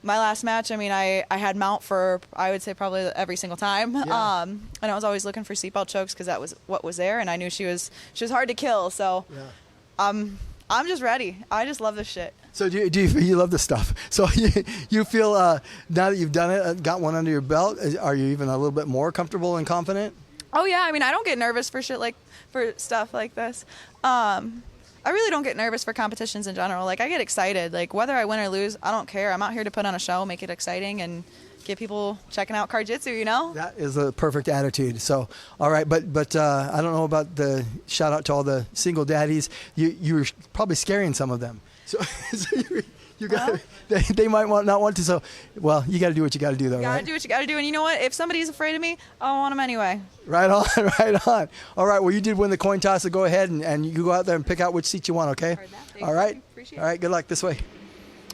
my last match, I mean, I had mount for, I would say, probably every single time. Yeah. And I was always looking for seatbelt chokes because that was what was there, and I knew she was hard to kill. So I'm just ready. I just love this shit. So do you love this stuff? So you feel now that you've done it, got one under your belt, are you even a little bit more comfortable and confident? Oh yeah, I mean, I don't get nervous for stuff like this. I really don't get nervous for competitions in general. Like, I get excited. Like, whether I win or lose, I don't care. I'm out here to put on a show, make it exciting, and get people checking out CarJitsu, you know? That is a perfect attitude. So, all right, but I don't know about the shout out to all the single daddies. You were probably scaring some of them. So you got they might not want to. So, well, you got to do what you got to do, though, right? You got to do what you got to do. And you know what? If somebody's afraid of me, I don't want them anyway. Right on, right on. All right, well, you did win the coin toss, so go ahead and you go out there and pick out which seat you want, okay? All right. All right, good luck this way.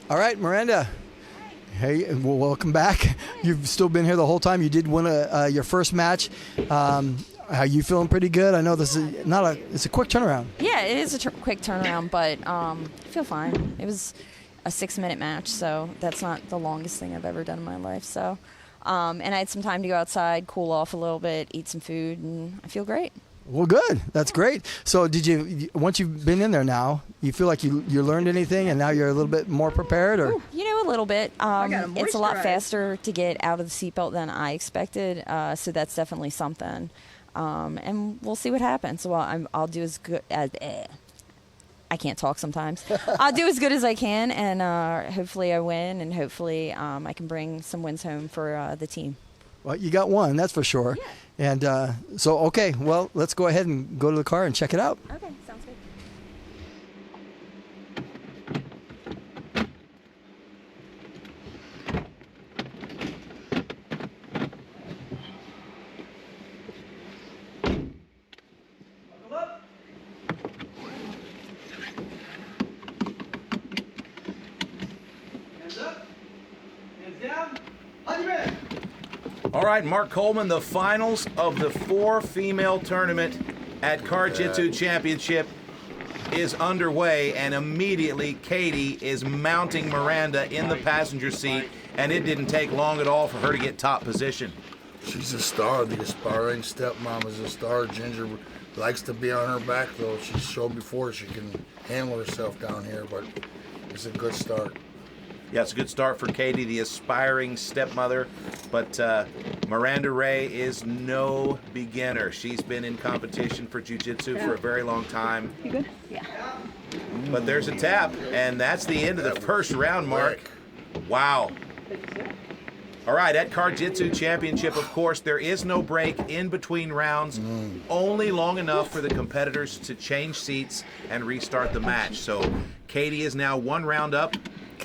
All right, Miranda. Hey, well, welcome back. You've still been here the whole time. You did win your first match. Are you feeling pretty good? I know this is it's a quick turnaround. Yeah, it is a quick turnaround, but I feel fine. It was a 6-minute match, so that's not the longest thing I've ever done in my life. So, and I had some time to go outside, cool off a little bit, eat some food, and I feel great. Well, good. That's great. So once you've been in there now, you feel like you learned anything and now you're a little bit more prepared? Or? Ooh, a little bit. It's a lot faster to get out of the seatbelt than I expected, so that's definitely something. And we'll see what happens. Well, I'll do as good as... I can't talk sometimes. I'll do as good as I can, and hopefully I win, and hopefully I can bring some wins home for the team. Well, you got one, that's for sure. Yeah. And okay, well, let's go ahead and go to the car and check it out. Okay, sounds good. All right, Mark Coleman, the finals of the 4-female tournament at CarJitsu Championship is underway, and immediately Katie is mounting Miranda in the passenger seat, and it didn't take long at all for her to get top position. She's a star. The aspiring stepmom is a star. Ginger likes to be on her back, though. She's showed before she can handle herself down here, but it's a good start. Yeah, it's a good start for Katie, the aspiring stepmother, but Miranda Ray is no beginner. She's been in competition for jiu-jitsu for a very long time. You good? Yeah. But there's a tap, and that's the end of the first round, Mark. Wow. All right, at CarJitsu Championship, of course, there is no break in between rounds, only long enough for the competitors to change seats and restart the match. So Katie is now 1 round up.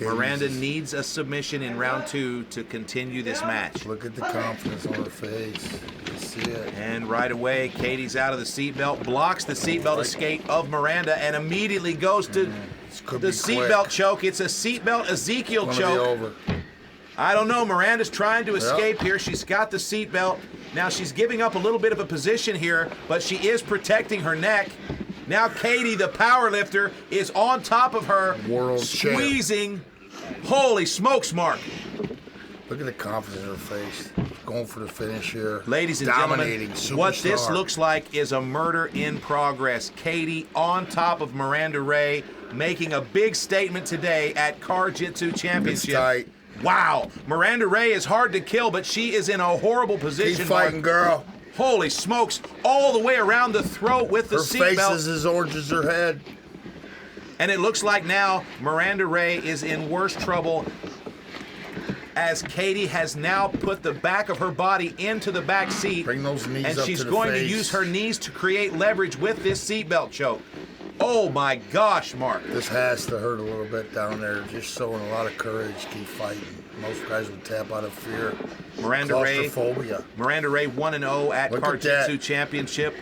Miranda needs a submission in round 2 to continue this match. Look at the confidence on her face. You see it. And right away, Katie's out of the seatbelt, blocks the seatbelt escape of Miranda, and immediately goes to the seatbelt choke. It's a seatbelt Ezekiel choke. I don't know. Miranda's trying to escape here. She's got the seatbelt. Now she's giving up a little bit of a position here, but she is protecting her neck. Now Katie, the power lifter, is on top of her, squeezing. Holy smokes, Mark. Look at the confidence in her face. Going for the finish here. Ladies and gentlemen, what this looks like is a murder in progress. Katie on top of Miranda Ray, making a big statement today at CarJitsu Championship. It's tight. Wow. Miranda Ray is hard to kill, but she is in a horrible position. Keep fighting, girl. Holy smokes, all the way around the throat with the seatbelt. Her face is as orange as her head. And it looks like now Miranda Ray is in worse trouble as Katie has now put the back of her body into the back seat. Bring those knees and up she's to the going face. to use her knees to create leverage with this seatbelt choke. Oh my gosh, Mark. This has to hurt a little bit down there. Just showing a lot of courage. Keep fighting. Most guys would tap out of fear. Miranda Ray Claustrophobia. 1-0 at CarJitsu Championship.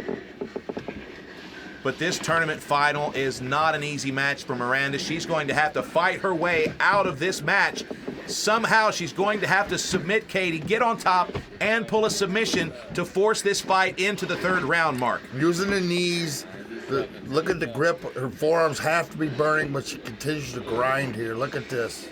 But this tournament final is not an easy match for Miranda. She's going to have to fight her way out of this match. Somehow she's going to have to submit Katie, get on top, and pull a submission to force this fight into the 3rd round, Mark. Using the knees. Look at the grip. Her forearms have to be burning, but she continues to grind here. Look at this.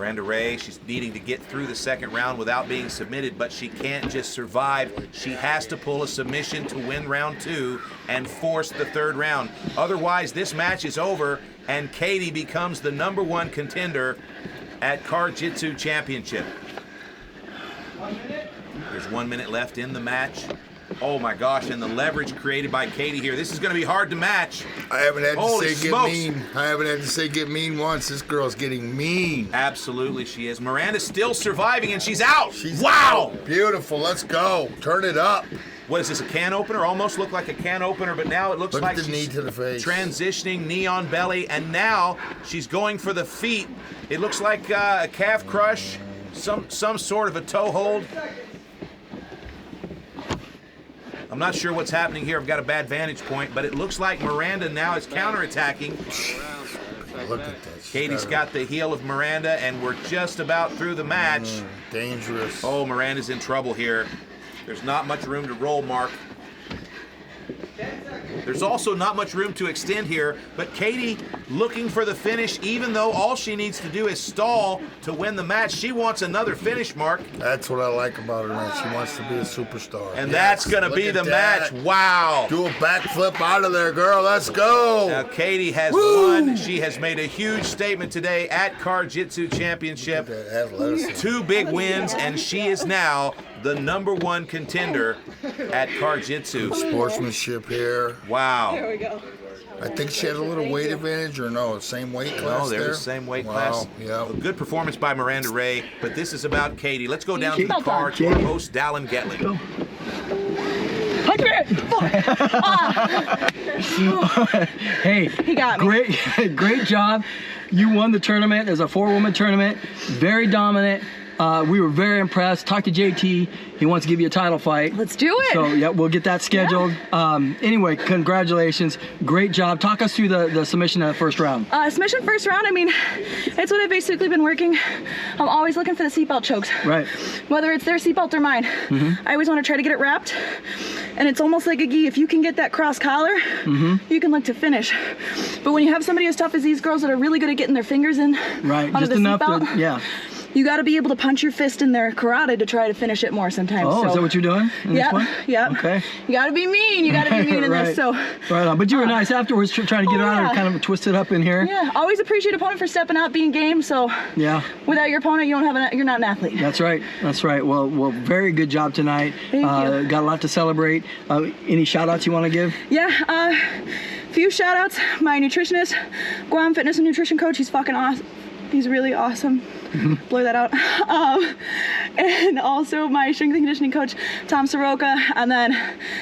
Miranda Ray, she's needing to get through the second round without being submitted, but she can't just survive. She has to pull a submission to win round 2 and force the third round. Otherwise, this match is over, and Katie becomes the #1 contender at CarJitsu Championship. There's 1 minute left in the match. Oh my gosh, and the leverage created by Katie here. This is going to be hard to match. I haven't had to Holy say smokes. get mean. I haven't had to say get mean once. This girl's getting mean. Absolutely she is. Miranda's still surviving, and she's out. She's wow. out. Beautiful. Let's go. Turn it up. What is this, a can opener? Almost looked like a can opener, but now it looks Look like at the knee she's to the face. transitioning, knee on belly, and now she's going for the feet. It looks like a calf crush, some sort of a toe hold. I'm not sure what's happening here. I've got a bad vantage point, but it looks like Miranda now is counterattacking. Look at that. Katie's got the heel of Miranda, and we're just about through the match. Dangerous. Oh, Miranda's in trouble here. There's not much room to roll, Mark. There's also not much room to extend here, but Katie looking for the finish, even though all she needs to do is stall to win the match. She wants another finish, Mark. That's what I like about her, man. She wants to be a superstar. And Yes, that's going to look be at the that. match. Wow. Do a backflip out of there, girl. Let's go. Now, Katie has won. She has made a huge statement today at CarJitsu Championship. Athleticism. 2 big wins, and she is now the #1 contender at CarJitsu. Sportsmanship here. Wow. There we go. I think she had a little weight advantage, or no? Same weight class No, they're there? the same weight Wow, class. yeah. A good performance by Miranda Ray, but this is about Katie. Let's go down to the Well car done. to our host, Dallin Getling. Hey, He got me. great job. You won the tournament. There's a 4-woman tournament. Very dominant. We were very impressed. Talked to JT. He wants to give you a title fight. Let's do it. So yeah, we'll get that scheduled. Anyway, congratulations. Great job. Talk us through the submission in the first round. Submission first round, I mean, it's what I've basically been working. I'm always looking for the seatbelt chokes. Right. Whether it's their seatbelt or mine. I always want to try to get it wrapped. And it's almost like a gi. If you can get that cross collar, you can look to finish. But when you have somebody as tough as these girls that are really good at getting their fingers in Right. onto Just the enough seatbelt, to, yeah. you got to be able to punch your fist in their carotid to try to finish it more sometimes. Oh, so. is that what you're doing? In this one? Yep. Okay. You got to be mean. You got to be mean in Right. this. So. Right on. But you were nice afterwards, trying to get it out and kind of twist it up in here. Yeah. Always appreciate opponent for stepping out, being game. So. Yeah. Without your opponent, you're not an athlete. That's right. That's right. Well, very good job tonight. Thank you. Got a lot to celebrate. Any shout outs you want to give? Yeah. Few shout outs. My nutritionist, Guam Fitness and Nutrition Coach. He's fucking awesome. He's really awesome. Blur that out. And also my strength and conditioning coach, Tom Soroka, and then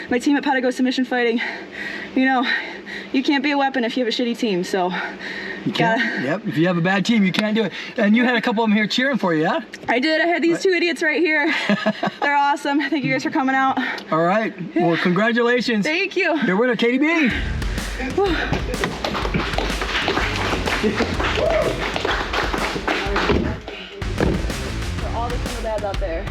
my team at Patago Submission Fighting. You know, you can't be a weapon if you have a shitty team, so. You can't. Yep. If you have a bad team, you can't do it. And you had a couple of them here cheering for you, yeah? I did. I had these 2 idiots right here. They're awesome. Thank you guys for coming out. All right. Well, congratulations. Thank you. Your winner, Katie B. All the single dads out there.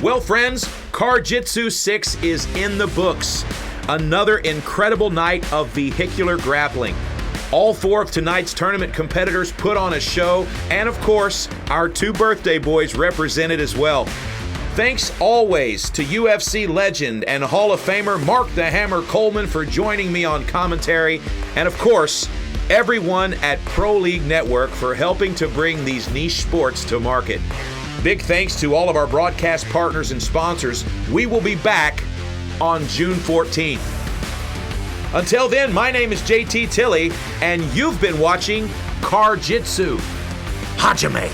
Well, friends, CarJitsu 6 is in the books. Another incredible night of vehicular grappling. All 4 of tonight's tournament competitors put on a show, and of course, our 2 birthday boys represented as well. Thanks always to UFC legend and Hall of Famer Mark the Hammer Coleman for joining me on commentary, and of course, everyone at Pro League Network for helping to bring these niche sports to market. Big thanks to all of our broadcast partners and sponsors. We will be back on June 14th. Until then, my name is JT Tilley, and you've been watching CarJitsu. Hajime.